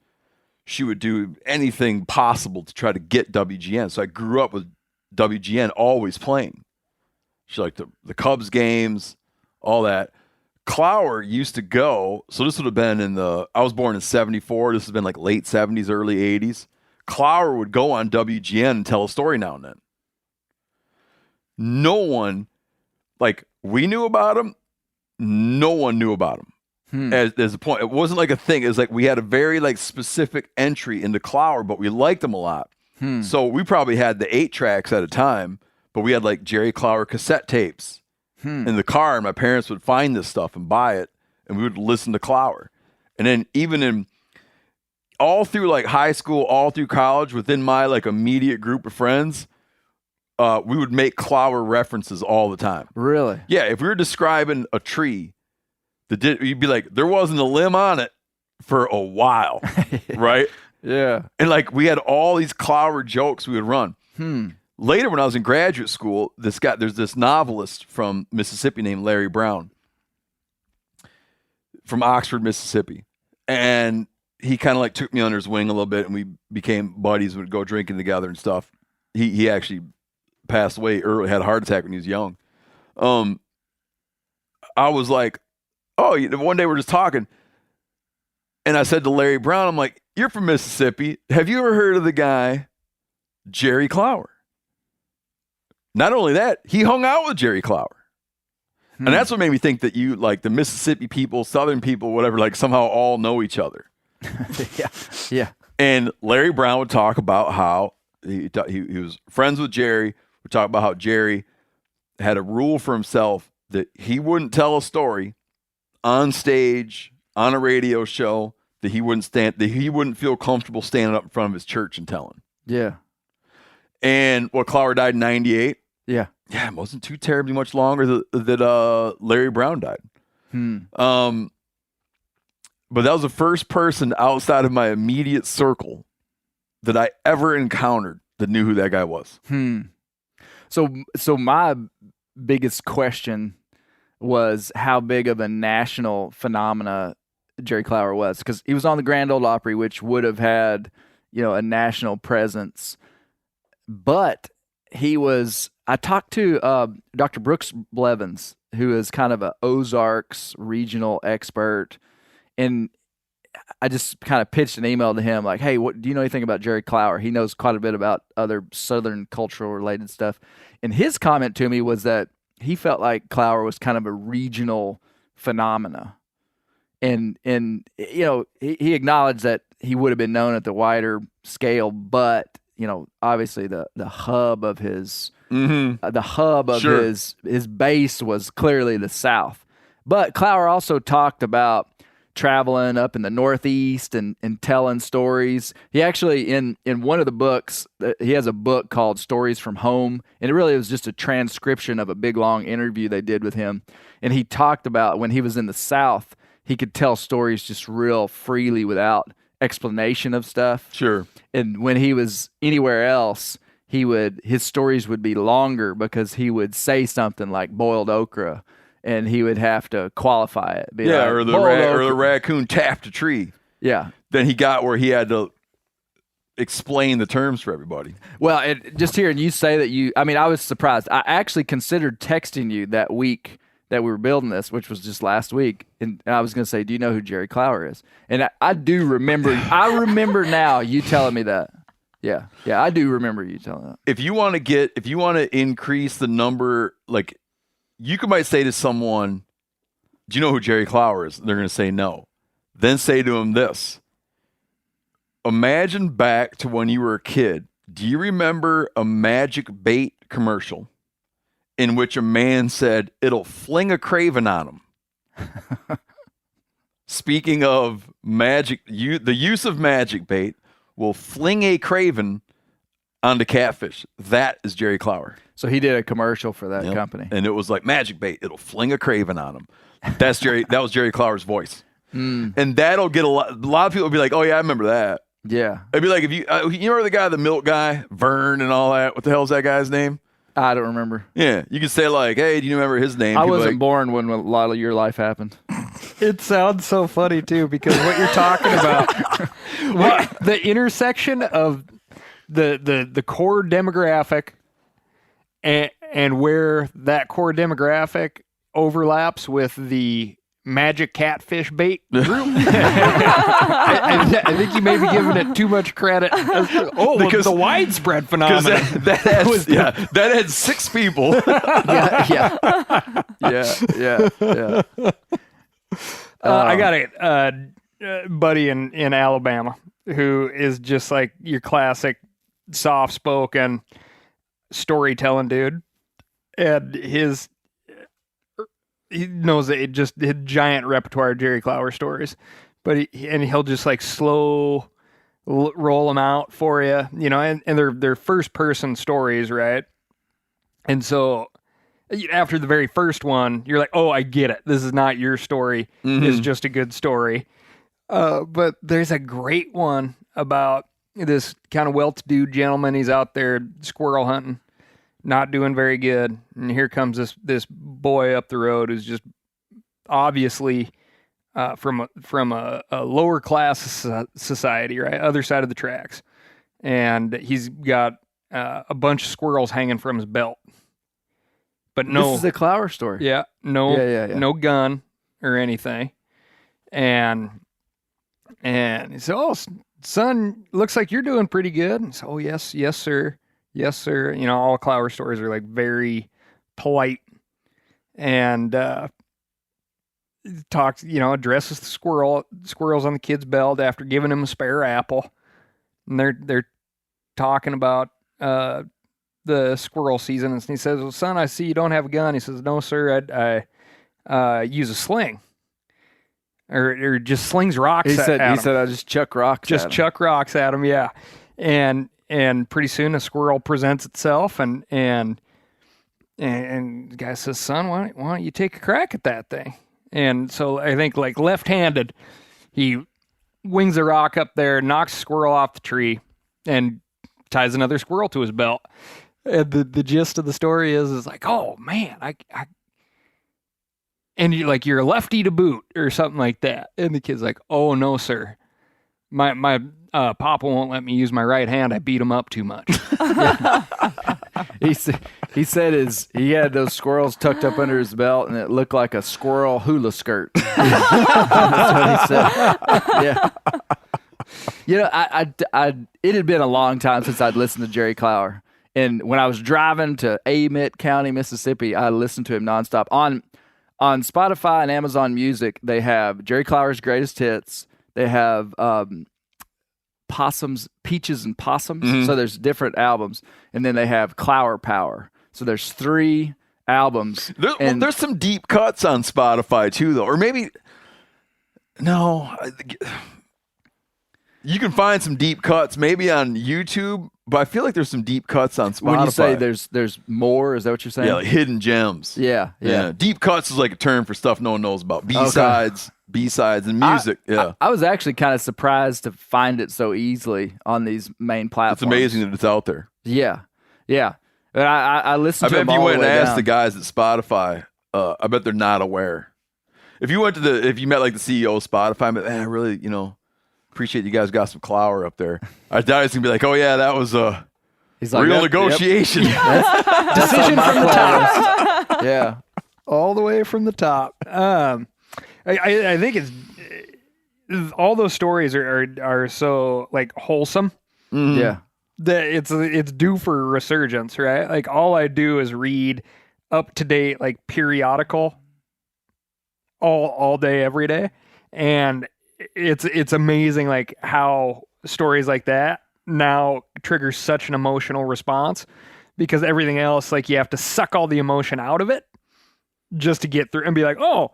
she would do anything possible to try to get WGN. So I grew up with WGN always playing. She liked the Cubs games, all that. Clower used to go, so this would have been I was born in 74. This has been like late 70s, early 80s. Clower would go on WGN and tell a story now and then. No one, like we knew about him, no one knew about him. As a point, it wasn't like a thing. It was like we had a very like specific entry into Clower, but we liked him a lot. So we probably had the 8 tracks at a time, but we had like Jerry Clower cassette tapes in the car, and my parents would find this stuff and buy it, and we would listen to Clower. And then even in all through like high school, all through college, within my like immediate group of friends, we would make Clower references all the time. Really? Yeah, if we were describing a tree, you'd be like, there wasn't a limb on it for a while, right? Yeah. And like we had all these Clower jokes we would run. Later, when I was in graduate school, there's this novelist from Mississippi named Larry Brown from Oxford, Mississippi. And he kind of like took me under his wing a little bit, and we became buddies. We'd go drinking together and stuff. He actually passed away early, had a heart attack when he was young. I was like, oh, one day we're just talking, and I said to Larry Brown, I'm like, you're from Mississippi. Have you ever heard of the guy, Jerry Clower? Not only that, he hung out with Jerry Clower. And that's what made me think that you, like the Mississippi people, Southern people, whatever, like somehow all know each other. Yeah. And Larry Brown would talk about how he was friends with Jerry. Would talk about how Jerry had a rule for himself that he wouldn't tell a story on stage, on a radio show, that he wouldn't feel comfortable standing up in front of his church and telling. Yeah. And Clower died in 98. Yeah. Yeah, it wasn't too terribly much longer that Larry Brown died. But that was the first person outside of my immediate circle that I ever encountered that knew who that guy was. So my biggest question was how big of a national phenomena Jerry Clower was, because he was on the Grand Ole Opry, which would have had, a national presence. But I talked to Dr. Brooks Blevins, who is kind of an Ozarks regional expert, and I just kind of pitched an email to him like, hey, what do you know anything about Jerry Clower? He knows quite a bit about other Southern cultural related stuff. And his comment to me was that he felt like Clower was kind of a regional phenomena. And you know, he acknowledged that he would have been known at the wider scale, but you know, obviously the hub of his his base was clearly the South. But Clower also talked about traveling up in the Northeast and telling stories. He actually, in one of the books, he has a book called Stories from Home, and it really was just a transcription of a big, long interview they did with him. And he talked about when he was in the South, he could tell stories just real freely without explanation of stuff. Sure. And when he was anywhere else, his stories would be longer because he would say something like boiled okra, and he would have to qualify it. Yeah, like, or the raccoon tapped a tree. Yeah. Then he got where he had to explain the terms for everybody. Well, just hearing you say that I was surprised. I actually considered texting you that week that we were building this, which was just last week, and I was going to say, do you know who Jerry Clower is? And I do remember. I remember now you telling me that. Yeah, I do remember you telling that. If you want to increase the number, like you might say to someone, do you know who Jerry Clower is? They're going to say no. Then say to them this. Imagine back to when you were a kid. Do you remember a magic bait commercial in which a man said, it'll fling a craven on him? Speaking of magic, the use of magic bait will fling a craven onto catfish. That is Jerry Clower. So he did a commercial for that company. And it was like magic bait. It'll fling a craven on him. That's Jerry. That was Jerry Clower's voice. And that'll get a lot of people will be like, oh yeah, I remember that. Yeah. It'd be like, if you remember the guy, the milk guy, Vern and all that. What the hell is that guy's name? I don't remember. Yeah. You could say like, hey, do you remember his name? I wasn't born when a lot of your life happened. It sounds so funny too, because what you're talking about, the intersection of the core demographic and where that core demographic overlaps with the magic catfish bait group. I think you may be giving it too much credit. Because the widespread phenomenon. That had 6 people. Yeah. I got a buddy in Alabama who is just like your classic soft-spoken storytelling dude, and he knows that it just his giant repertoire of Jerry Clower stories, but he'll just like slow roll them out for you, you know, and they're first person stories, right? And so after the very first one, you're like, oh, I get it. This is not your story. It's just a good story. But there's a great one about this kind of well-to-do gentleman. He's out there squirrel hunting, not doing very good. And here comes this boy up the road who's just obviously from a lower class society, right? Other side of the tracks. And he's got a bunch of squirrels hanging from his belt. But no, this is a Clower story. Yeah, no gun or anything. And he said, "Oh, son, looks like you're doing pretty good." And so, "Oh, yes, sir. Yes, sir." You know, all Clower stories are like very polite, and addresses the squirrels on the kid's belt after giving him a spare apple, and they're talking about the squirrel season, and he says, "Well, son, I see you don't have a gun." He says, "No, sir, I use a sling." Or just slings rocks at him. He said, I just chuck rocks at him. Just chuck rocks at him, yeah. And pretty soon a squirrel presents itself, and the guy says, "Son, why don't you take a crack at that thing?" And so I think like left-handed, he wings a rock up there, knocks a squirrel off the tree, and ties another squirrel to his belt. And the gist of the story is like, oh man, and you're a lefty to boot or something like that. And the kid's like, "Oh no, sir, my papa won't let me use my right hand. I beat him up too much." He He said he had those squirrels tucked up under his belt, and it looked like a squirrel hula skirt. That's what he said. Yeah. You know, it had been a long time since I'd listened to Jerry Clower. And when I was driving to Amite County, Mississippi, I listened to him nonstop. On Spotify and Amazon Music, they have Jerry Clower's Greatest Hits. They have Peaches and Possums. Mm-hmm. So there's different albums. And then they have Clower Power. So there's 3 albums. There's some deep cuts on Spotify too, though. Or maybe, no. You can find some deep cuts maybe on YouTube, but I feel like there's some deep cuts on Spotify. When you say there's more, is that what you're saying? Yeah, like hidden gems. Yeah. Deep cuts is like a term for stuff no one knows about. B-sides and music. I was actually kind of surprised to find it so easily on these main platforms. It's amazing that it's out there. Yeah. But I listened to them all the way down. I bet if you went and asked the guys at Spotify, I bet they're not aware. If you met like the CEO of Spotify, but I really, appreciate you guys got some Clower up there. I doubt he's gonna be like, oh yeah, that was a real negotiation. Yep. Decision from the top. Yeah, all the way from the top. I think it's all those stories are so like wholesome. Mm-hmm. Yeah, that it's due for a resurgence, right? Like all I do is read up to date like periodical all day every day, and it's amazing like how stories like that now trigger such an emotional response, because everything else, like, you have to suck all the emotion out of it just to get through and be like, oh,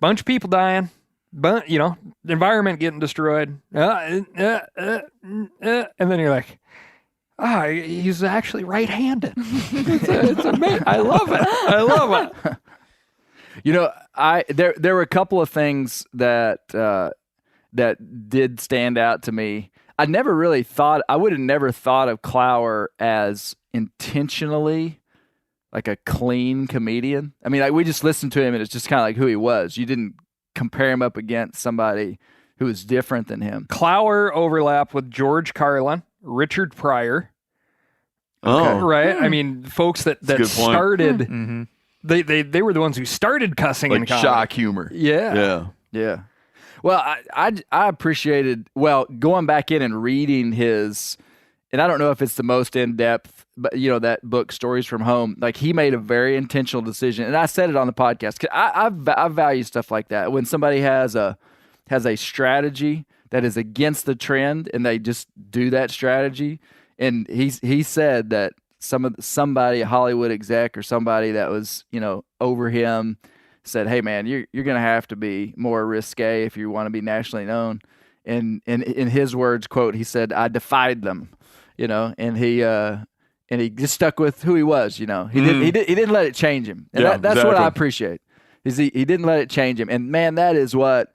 bunch of people dying, but the environment getting destroyed, and then you're like, he's actually right-handed. It's amazing. I love it. There were a couple of things that did stand out to me. I would have never thought of Clower as intentionally like a clean comedian. I mean, we just listened to him and it's just kind of like who he was. You didn't compare him up against somebody who was different than him. Clower overlapped with George Carlin, Richard Pryor. Oh, right. I mean, folks that started. Mm-hmm. They were the ones who started cussing like in comedy. Shock humor. Yeah. Well, I appreciated, going back in and reading his, and I don't know if it's the most in-depth, but that book, Stories from Home, like he made a very intentional decision. And I said it on the podcast, 'cause I value stuff like that. When somebody has a strategy that is against the trend and they just do that strategy. And he said that somebody, a Hollywood exec or somebody that was, over him, said, hey man, you're going to have to be more risque if you want to be nationally known. And in his words, quote, he said, I defied them, and he just stuck with who he was, he didn't let it change him. And that's exactly what I appreciate. He didn't let it change him. And man, that is what,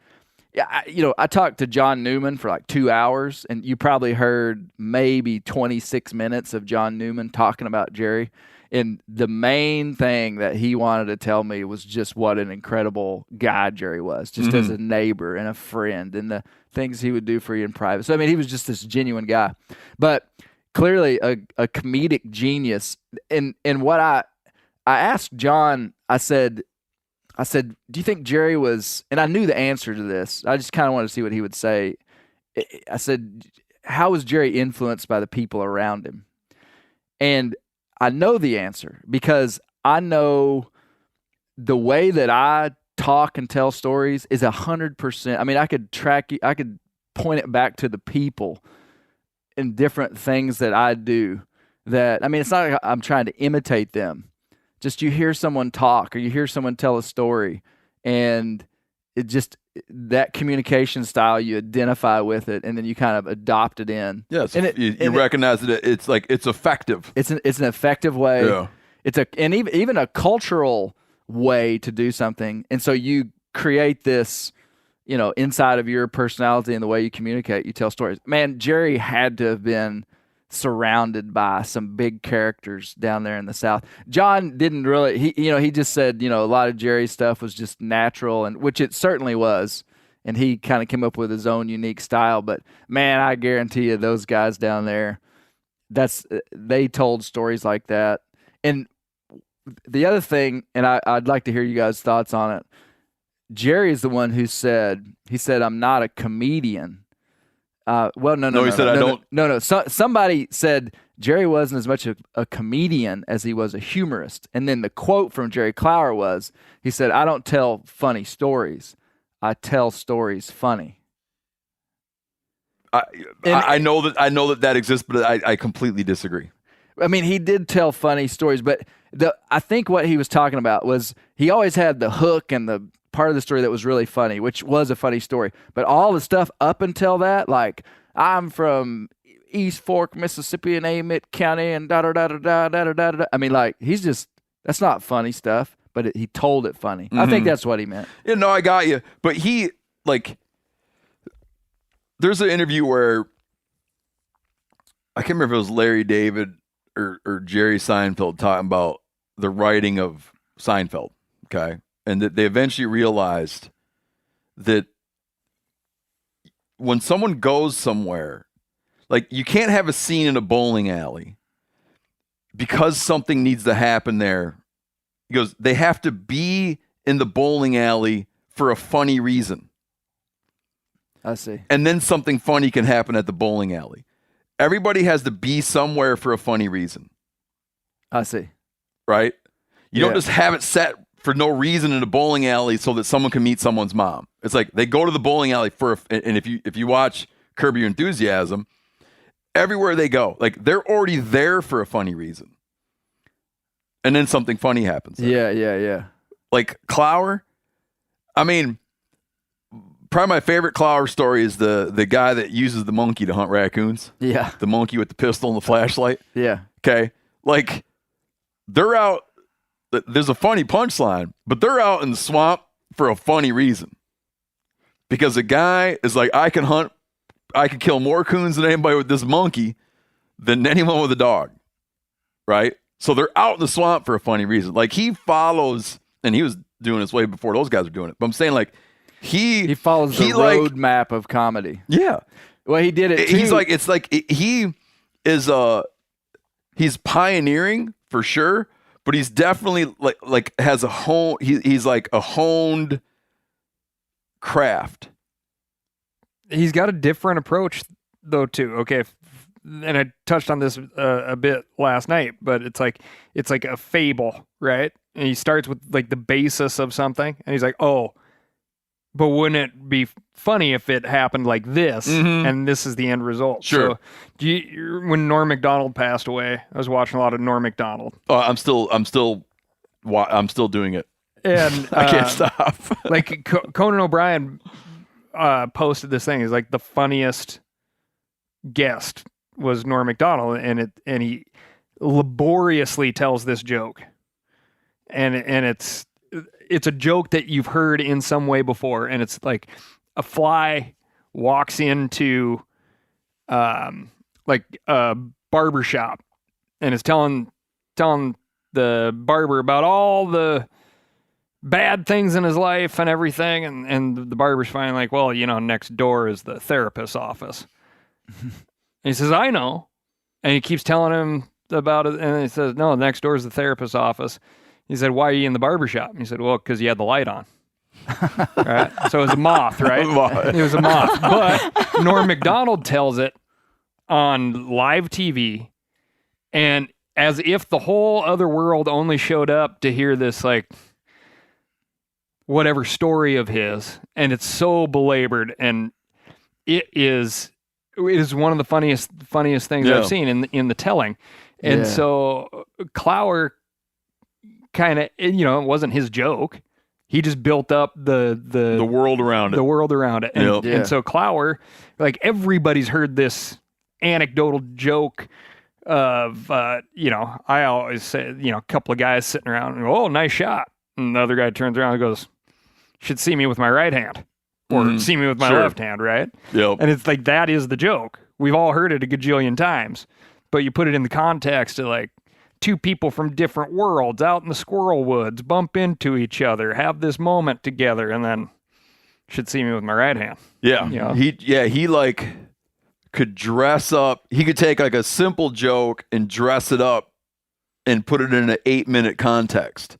I talked to John Newman for like 2 hours, and you probably heard maybe 26 minutes of John Newman talking about Jerry. And the main thing that he wanted to tell me was just what an incredible guy Jerry was, just as a neighbor and a friend, and the things he would do for you in private. So, I mean, he was just this genuine guy. But clearly a comedic genius. And what I asked John, I said, do you think Jerry was, and I knew the answer to this, I just kind of wanted to see what he would say. I said, how was Jerry influenced by the people around him? And I know the answer, because I know the way that I talk and tell stories is 100%. I mean, I could point it back to the people and different things that I do that, I mean, it's not like I'm trying to imitate them. Just you hear someone talk or you hear someone tell a story, and it just, that communication style, you identify with it, and then you kind of adopt it in. Yes, yeah, you recognize that it's like it's effective. It's an effective way. Yeah. And even a cultural way to do something, and so you create this, inside of your personality and the way you communicate. You tell stories. Man, Jerry had to have been surrounded by some big characters down there in the South. John didn't really, he just said, a lot of Jerry's stuff was just natural, and which it certainly was. And he kind of came up with his own unique style. But man, I guarantee you those guys down there, they told stories like that. And the other thing, and I'd like to hear you guys' thoughts on it. Jerry is the one who said, I'm not a comedian. No. He said, I don't. No. Somebody said Jerry wasn't as much a comedian as he was a humorist. And then the quote from Jerry Clower was, he said, I don't tell funny stories. I tell stories funny. I know that exists, but I completely disagree. I mean, he did tell funny stories, but I think what he was talking about was he always had the hook and the part of the story that was really funny, which was a funny story. But all the stuff up until that, like I'm from East Fork, Mississippi, and Amite County, and da da da da da da da da. I mean, like that's not funny stuff, but he told it funny. I think that's what he meant. Yeah, no, I got you. But there's an interview where I can't remember if it was Larry David or Jerry Seinfeld talking about the writing of Seinfeld, okay? And that they eventually realized that when someone goes somewhere, like you can't have a scene in a bowling alley because something needs to happen there. He goes, they have to be in the bowling alley for a funny reason. I see. And then something funny can happen at the bowling alley. Everybody has to be somewhere for a funny reason. I see. Right? You don't just have it set for no reason in a bowling alley so that someone can meet someone's mom. It's like they go to the bowling alley and if you watch Curb Your Enthusiasm, everywhere they go, like they're already there for a funny reason. And then something funny happens. Yeah. Like Clower, I mean, probably my favorite Clower story is the guy that uses the monkey to hunt raccoons. Yeah. The monkey with the pistol and the flashlight. Yeah. Okay. Like they're out. There's a funny punchline, but they're out in the swamp for a funny reason. Because a guy is like, I can kill more coons than anybody with this monkey than anyone with a dog. Right? So they're out in the swamp for a funny reason. Like he follows, and he was doing this way before those guys were doing it. But I'm saying like he follows the road map of comedy. Yeah. Well, he did it too. He's pioneering for sure. But he's definitely like has a hone. He's like a honed craft. He's got a different approach though too. Okay, and I touched on this a bit last night, but it's like a fable, right? And he starts with like the basis of something, and he's like, oh, but wouldn't it be funny if it happened like this, and this is the end result? Sure. So, when Norm Macdonald passed away, I was watching a lot of Norm Macdonald. I'm still doing it, and I can't stop. Like Conan O'Brien posted this thing. He's like the funniest guest was Norm Macdonald, and he laboriously tells this joke, and it's a joke that you've heard in some way before, and it's like a fly walks into like a barber shop and is telling the barber about all the bad things in his life and everything, and the barber's finally like, well, next door is the therapist's office. And he says, I know. And he keeps telling him about it, and he says, no, next door is the therapist's office. He said, why are you in the barbershop? And he said, well, because you had the light on. Right? So it was a moth, right? It was a moth. But Norm Macdonald tells it on live TV, and as if the whole other world only showed up to hear this, like, whatever story of his, and it's so belabored, and it is one of the funniest things I've seen in the telling. And so Clower kind of, it wasn't his joke. He just built up the world around it. The world around it. And so Clower, like everybody's heard this anecdotal joke of, I always say, a couple of guys sitting around and go, oh, nice shot. And the other guy turns around and goes, should see me with my right hand or see me with my left hand, right? Yep. And it's like, that is the joke. We've all heard it a gajillion times, but you put it in the context of like, two people from different worlds out in the squirrel woods bump into each other, have this moment together, and then should see me with my right hand. Yeah. He like could dress up. He could take like a simple joke and dress it up and put it in an 8-minute context.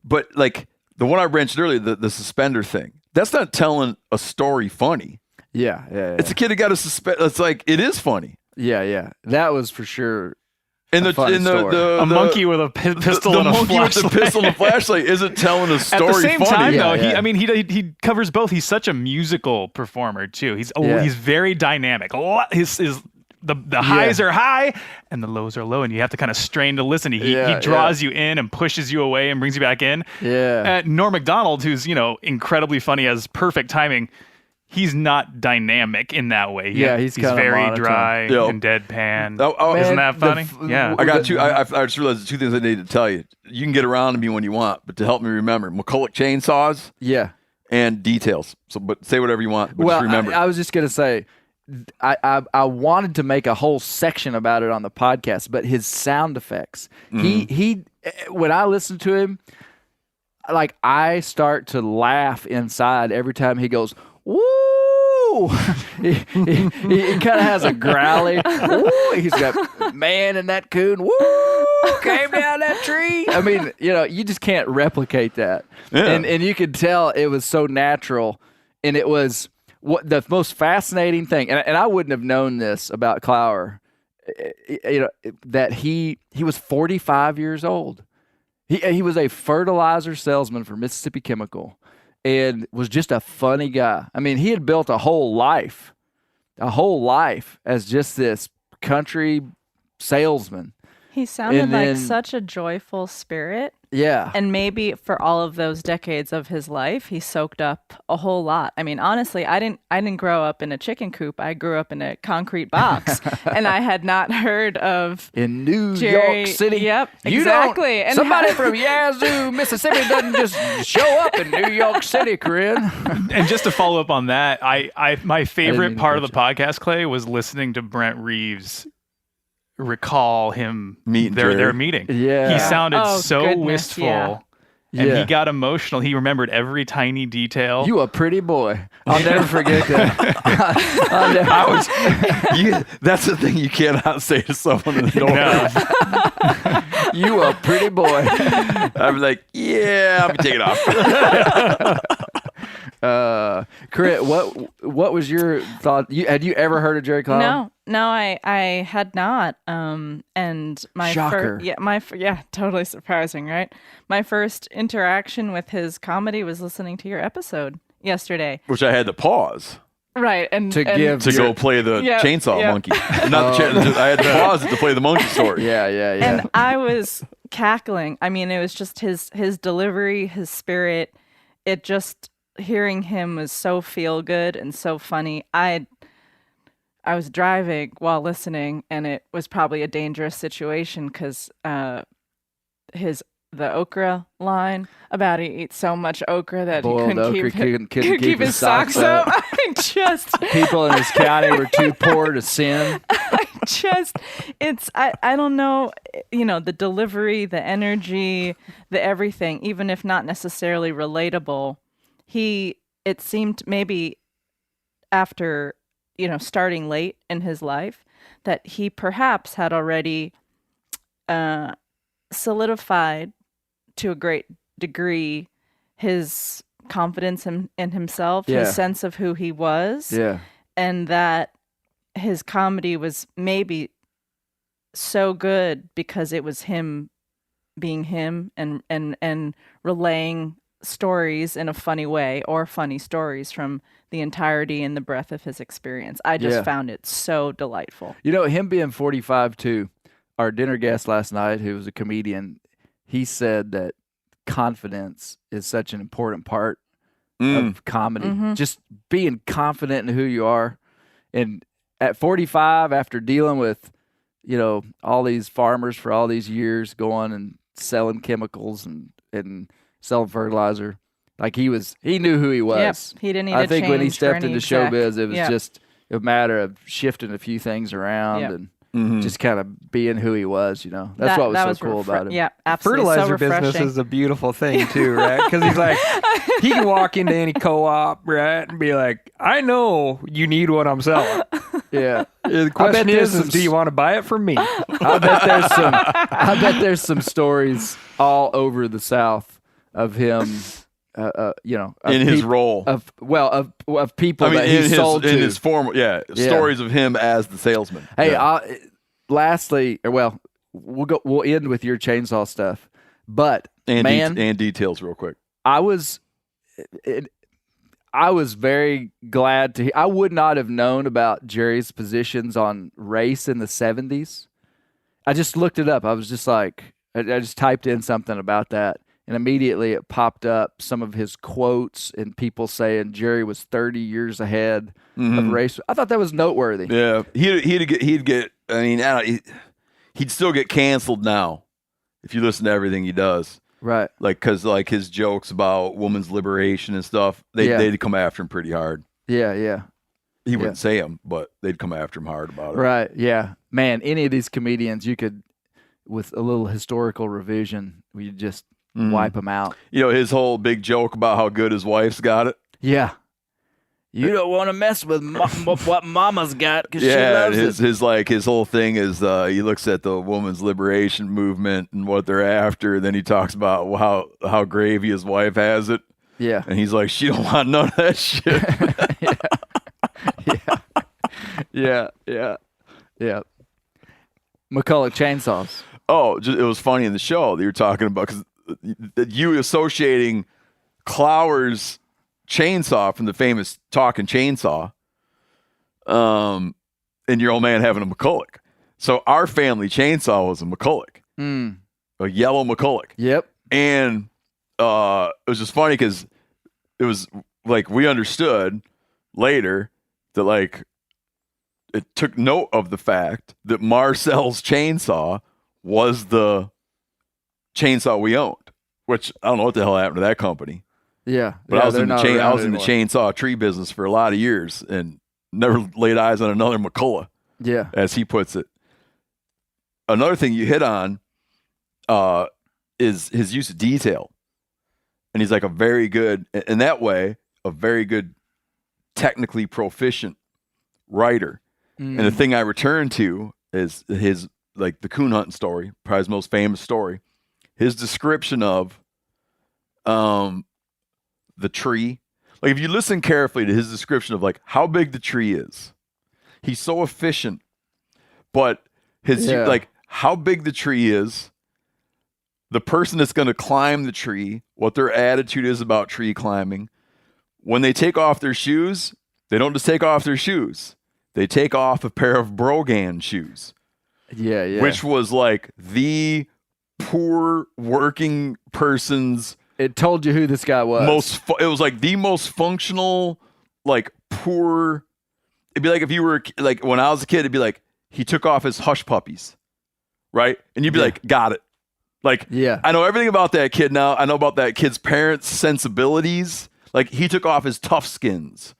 But like the one I mentioned earlier, the suspender thing, that's not telling a story funny. Yeah. It's a kid who got a suspend. It's like, it is funny. Yeah. That was for sure. And A monkey with a pistol and a flashlight. The monkey with the pistol and a flashlight isn't telling a story funny. At the same time, though, Yeah. he covers both. He's such a musical performer too. He's very dynamic. The highs are high and the lows are low, and you have to kind of strain to listen. He draws you in and pushes you away and brings you back in. Yeah. Norm Macdonald, who's incredibly funny, has perfect timing. He's not dynamic in that way. He's very monotone. dry and deadpan. Isn't that funny? I got two. I just realized the two things I need to tell you. You can get around to me when you want, but to help me remember, McCulloch chainsaws. Yeah. And details. So, but say whatever you want. But just remember. I was just gonna say, I wanted to make a whole section about it on the podcast, but his sound effects. He when I listen to him, like I start to laugh inside every time he goes, woo! he kind of has a growly, woo! He's got man and that coon, woo! Came down that tree. I mean, you just can't replicate that. Yeah. And you could tell it was so natural, and it was what the most fascinating thing. And I wouldn't have known this about Clower, that he was 45 years old. He was a fertilizer salesman for Mississippi Chemical and was just a funny guy. I mean, he had built a whole life as just this country salesman. He sounded like such a joyful spirit. Yeah. And maybe for all of those decades of his life, he soaked up a whole lot. I mean, honestly, I didn't grow up in a chicken coop. I grew up in a concrete box, and I had not heard of in New Jerry, York City. Yep, exactly. And somebody from Yazoo, Mississippi, doesn't just show up in New York City, Corinne. And just to follow up on that, my favorite part of the podcast, Clay, was listening to Brent Reeves recall him their meeting. Yeah. He sounded so wistful. Yeah. And he got emotional. He remembered every tiny detail. You a pretty boy. I'll never forget that. That's the thing you cannot say to someone in the door. No. You a pretty boy. I'm like, yeah, I'm taking off. Corinne, what was your thought? Had you ever heard of Jerry Clower? No, I had not. And my shocker. Totally surprising, right? My first interaction with his comedy was listening to your episode yesterday, Which I had to pause. Right, and go play the chainsaw monkey. Not I had to pause it to play the monkey story. Yeah. And I was cackling. I mean, it was just his delivery, his spirit. It just hearing him was so feel good and so funny. I was driving while listening, and it was probably a dangerous situation because the okra line about he eats so much okra that Boiled he couldn't keep his socks up. People in his county were too poor to sin. I don't know, the delivery, the energy, the everything, even if not necessarily relatable. It seemed maybe after, starting late in his life, that he perhaps had already solidified to a great degree his confidence in himself, his sense of who he was, and that his comedy was maybe so good because it was him being him and relaying stories in a funny way, or funny stories from the entirety and the breadth of his experience. I just found it so delightful. Him being 45 too, our dinner guest last night, who was a comedian, he said that confidence is such an important part of comedy. Mm-hmm. Just being confident in who you are. And at 45, after dealing with, all these farmers for all these years, going and selling chemicals and selling fertilizer, like he knew who he was. Yep. He didn't need I to think when he change stepped for any into exec. showbiz, it was just a matter of shifting a few things around and just kind of being who he was, That's what was so cool about him. Yeah, absolutely. Fertilizer so business is a beautiful thing too, right? Because he's like, he can walk into any co-op, right, and be like, I know you need what I'm selling. Yeah. I The bet question this is, do you want to buy it from me? I bet there's some stories all over the South of him, of in his role of people that he sold to. in his former stories of him as the salesman. Hey, lastly, we'll end with your chainsaw stuff, but and details real quick. I was very glad to hear. I would not have known about Jerry's positions on race in the 70s. I just looked it up. I was just like, I just typed in something about that, and immediately it popped up some of his quotes and people saying Jerry was 30 years ahead of race. I thought that was noteworthy. Yeah, he'd get. I mean, he'd still get canceled now if you listen to everything he does. Right. Like, because like his jokes about women's liberation and stuff, they'd come after him pretty hard. Yeah. He wouldn't say them, but they'd come after him hard about it. Right. Yeah. Man, any of these comedians, you could, with a little historical revision, we just wipe them out. His whole big joke about how good his wife's got it. Yeah. You don't want to mess with what mama's got because she loves it. His whole thing is he looks at the women's liberation movement and what they're after. Then he talks about how gravy his wife has it. Yeah. And he's like, she don't want none of that shit. Yeah. McCulloch chainsaws. Oh, it was funny in the show that you were talking about because you associating Clower's chainsaw from the famous Talking Chainsaw, and your old man having a McCulloch. So our family chainsaw was a McCulloch, a yellow McCulloch. Yep. And it was just funny because it was like we understood later that like it took note of the fact that Marcel's chainsaw was the chainsaw we owned, which I don't know what the hell happened to that company. Yeah, but I was in the chainsaw tree business for a lot of years and never laid eyes on another McCulloch. Yeah, as he puts it. Another thing you hit on is his use of detail, and he's like a very good technically proficient writer. And the thing I return to is his like the coon hunting story, probably his most famous story. His description of the tree. Like if you listen carefully to his description of like how big the tree is, he's so efficient, but like how big the tree is, the person that's going to climb the tree, what their attitude is about tree climbing. When they take off their shoes, they don't just take off their shoes. They take off a pair of Brogan shoes. Yeah. Which was like the poor working person's. It told you who this guy was. It was like the most functional, like poor. It'd be like if you were like when I was a kid, it'd be like he took off his hush puppies, right? And you'd be like, got it. Like, I know everything about that kid now. I know about that kid's parents' sensibilities. Like he took off his tough skins.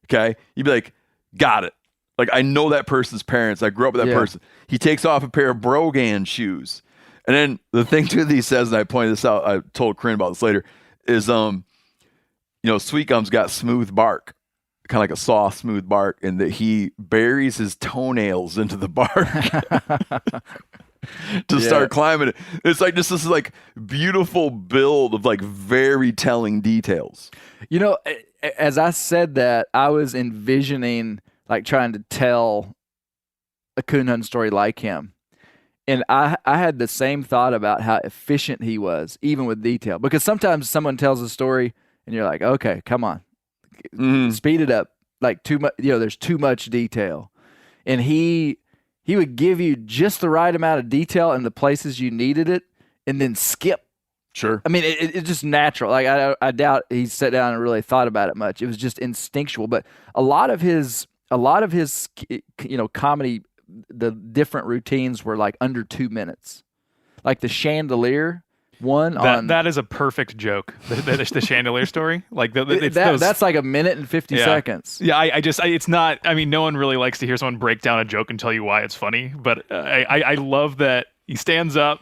Okay, you'd be like, got it. Like I know that person's parents. I grew up with that person. He takes off a pair of Brogan shoes. And then the thing too that he says, and I pointed this out, I told Corine about this later, is Sweet Gum's got smooth bark, kind of like a soft, smooth bark, and that he buries his toenails into the bark to start climbing it. It's like this is like beautiful build of like very telling details. As I said that, I was envisioning like trying to tell a coon hunting story like him. And I had the same thought about how efficient he was, even with detail. Because sometimes someone tells a story and you're like, okay, come on, speed it up. Like too much, there's too much detail. And he would give you just the right amount of detail in the places you needed it, and then skip. Sure. I mean, it's just natural. Like I doubt he sat down and really thought about it much. It was just instinctual. But a lot of his comedy. The different routines were like under 2 minutes, like the chandelier one. That is a perfect joke. The chandelier story, like that's like a minute and 50 seconds. Yeah, it's not. I mean, no one really likes to hear someone break down a joke and tell you why it's funny. But I love that he stands up,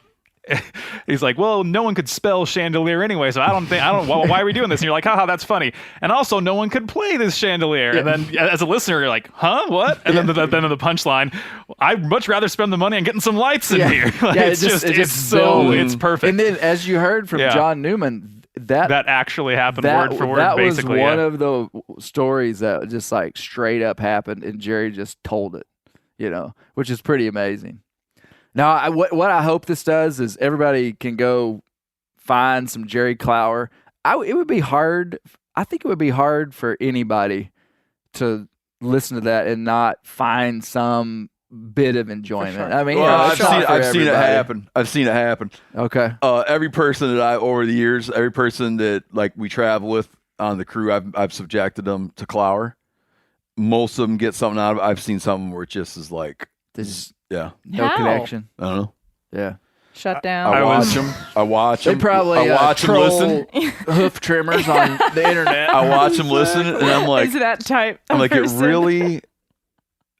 He's like, well, no one could spell chandelier anyway, so why are we doing this? And you're like, haha, that's funny. And also, no one could play this chandelier. And then as a listener, you're like, huh, what? And then the punchline, I'd much rather spend the money on getting some lights in here. Like, it's perfect. And then as you heard from John Newman, that actually happened word for word, basically. That was one of the stories that just like straight up happened, and Jerry just told it, which is pretty amazing. Now, what I hope this does is everybody can go find some Jerry Clower. It would be hard. I think it would be hard for anybody to listen to that and not find some bit of enjoyment. Sure. I mean, I've seen it happen. I've seen it happen. Okay. Every person that over the years, every person that like we travel with on the crew, I've subjected them to Clower. Most of them get something out of it. I've seen some where it just is like this. Yeah. No connection. I don't know. Yeah. Shut down. I watch them. They probably listen. Hoof trimmers on the internet. I watch them listen, and I'm like, is that type? I'm like, person?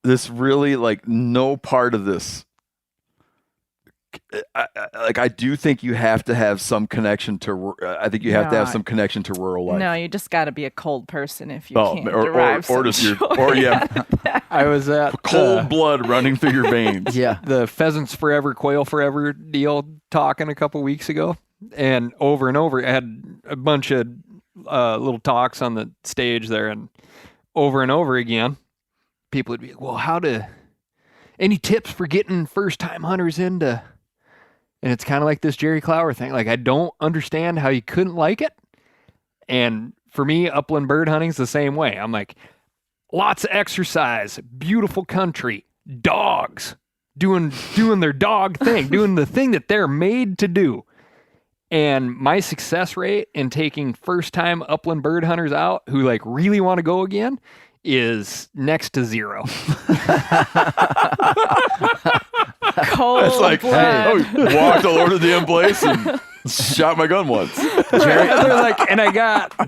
This really, like, no part of this. I do think you have to have some connection to. I think you have to have some connection to rural life. No, you just got to be a cold person if you can't derive some joy. I was at cold blood running through your veins. Yeah, the Pheasants Forever, Quail Forever deal talking a couple weeks ago, and over, I had a bunch of little talks on the stage there, and over again, people would be like, "Well, any tips for getting first-time hunters into?" And it's kind of like this Jerry Clower thing. Like, I don't understand how you couldn't like it. And for me, upland bird hunting's the same way. I'm like, lots of exercise, beautiful country, dogs doing their dog thing, doing the thing that they're made to do. And my success rate in taking first-time upland bird hunters out who like really want to go again is next to zero. Cold it's like, blood. hey, walked all over the damn place and shot my gun once.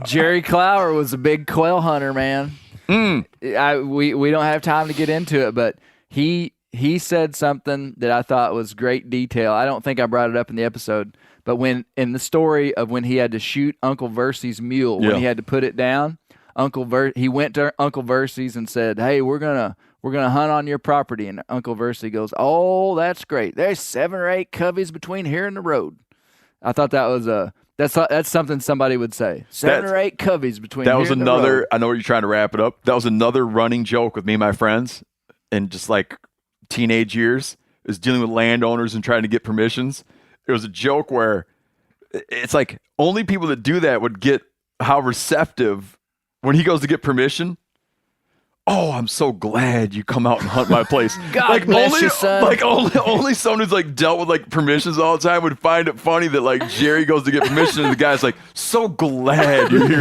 Jerry Clower was a big quail hunter, man. We don't have time to get into it, but he said something that I thought was great detail. I don't think I brought it up in the episode, but when in the story of when he had to shoot Uncle Versy's mule, when he had to put it down, he went to Uncle Versy's and said, "Hey, we're gonna hunt on your property." And Uncle Versy goes, "Oh, that's great. There's 7 or 8 coveys between here and the road." I thought that was that's something somebody would say. 7 or 8 coveys between. That was here and the road. I know you're trying to wrap it up. That was another running joke with me and my friends, and just like teenage years, is dealing with landowners and trying to get permissions. It was a joke where it's like only people that do that would get how receptive when he goes to get permission. "Oh, I'm so glad you come out and hunt my place." God like bless you, son. Like only someone who's like dealt with like permissions all the time would find it funny that like Jerry goes to get permission and the guy's like, "So glad you're here."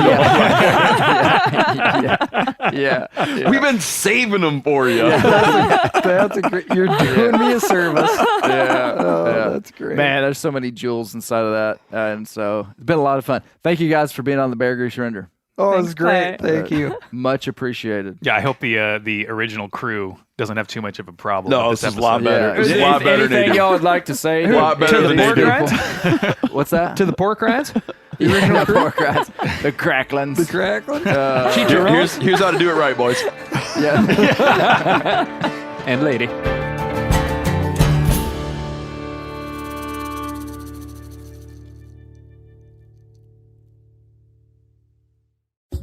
Yeah. We've been saving them for you. That's a great. You're doing me a service. That's great. Man, there's so many jewels inside of that, and so it's been a lot of fun. Thank you guys for being on the Bear Grease Render. Oh, it was great. Thank you. Much appreciated. Yeah, I hope the original crew doesn't have too much of a problem. No, with this is a lot better. Yeah. It's a lot better than Anything y'all would like to say? A lot better than pork they do. rinds? What's that? To the pork rinds? The original pork rinds. The cracklins. The cracklin? Here's how to do it right, boys. Yeah. And lady.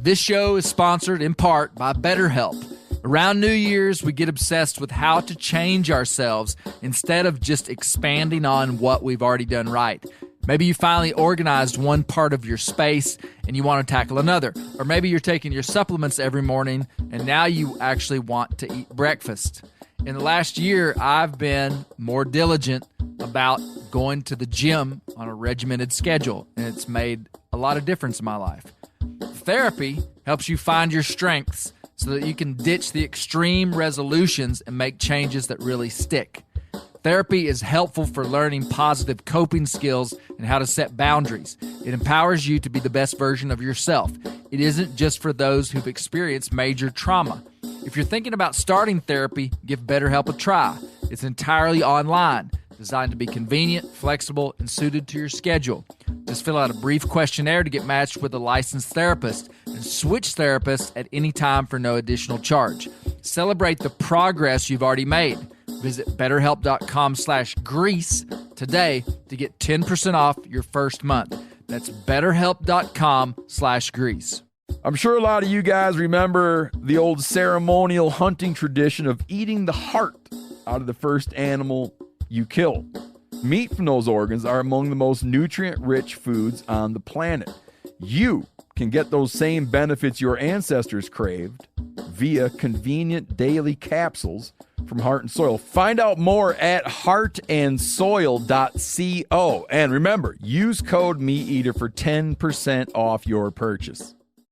This show is sponsored in part by BetterHelp. Around New Year's, we get obsessed with how to change ourselves instead of just expanding on what we've already done right. Maybe you finally organized one part of your space and you want to tackle another. Or maybe you're taking your supplements every morning and now you actually want to eat breakfast. In the last year, I've been more diligent about going to the gym on a regimented schedule, and it's made a lot of difference in my life. Therapy helps you find your strengths so that you can ditch the extreme resolutions and make changes that really stick. Therapy is helpful for learning positive coping skills and how to set boundaries. It empowers you to be the best version of yourself. It isn't just for those who've experienced major trauma. If you're thinking about starting therapy, give BetterHelp a try. It's entirely online. designed to be convenient, flexible, and suited to your schedule. Just fill out a brief questionnaire to get matched with a licensed therapist and switch therapists at any time for no additional charge. Celebrate the progress you've already made. Visit BetterHelp.com/Grease today to get 10% off your first month. That's BetterHelp.com/Grease. I'm sure a lot of you guys remember the old ceremonial hunting tradition of eating the heart out of the first animal you kill. Meat from those organs are among the most nutrient-rich foods on the planet. You can get those same benefits your ancestors craved via convenient daily capsules from Heart and Soil. Find out more at heartandsoil.co. And remember, use code MeatEater for 10% off your purchase.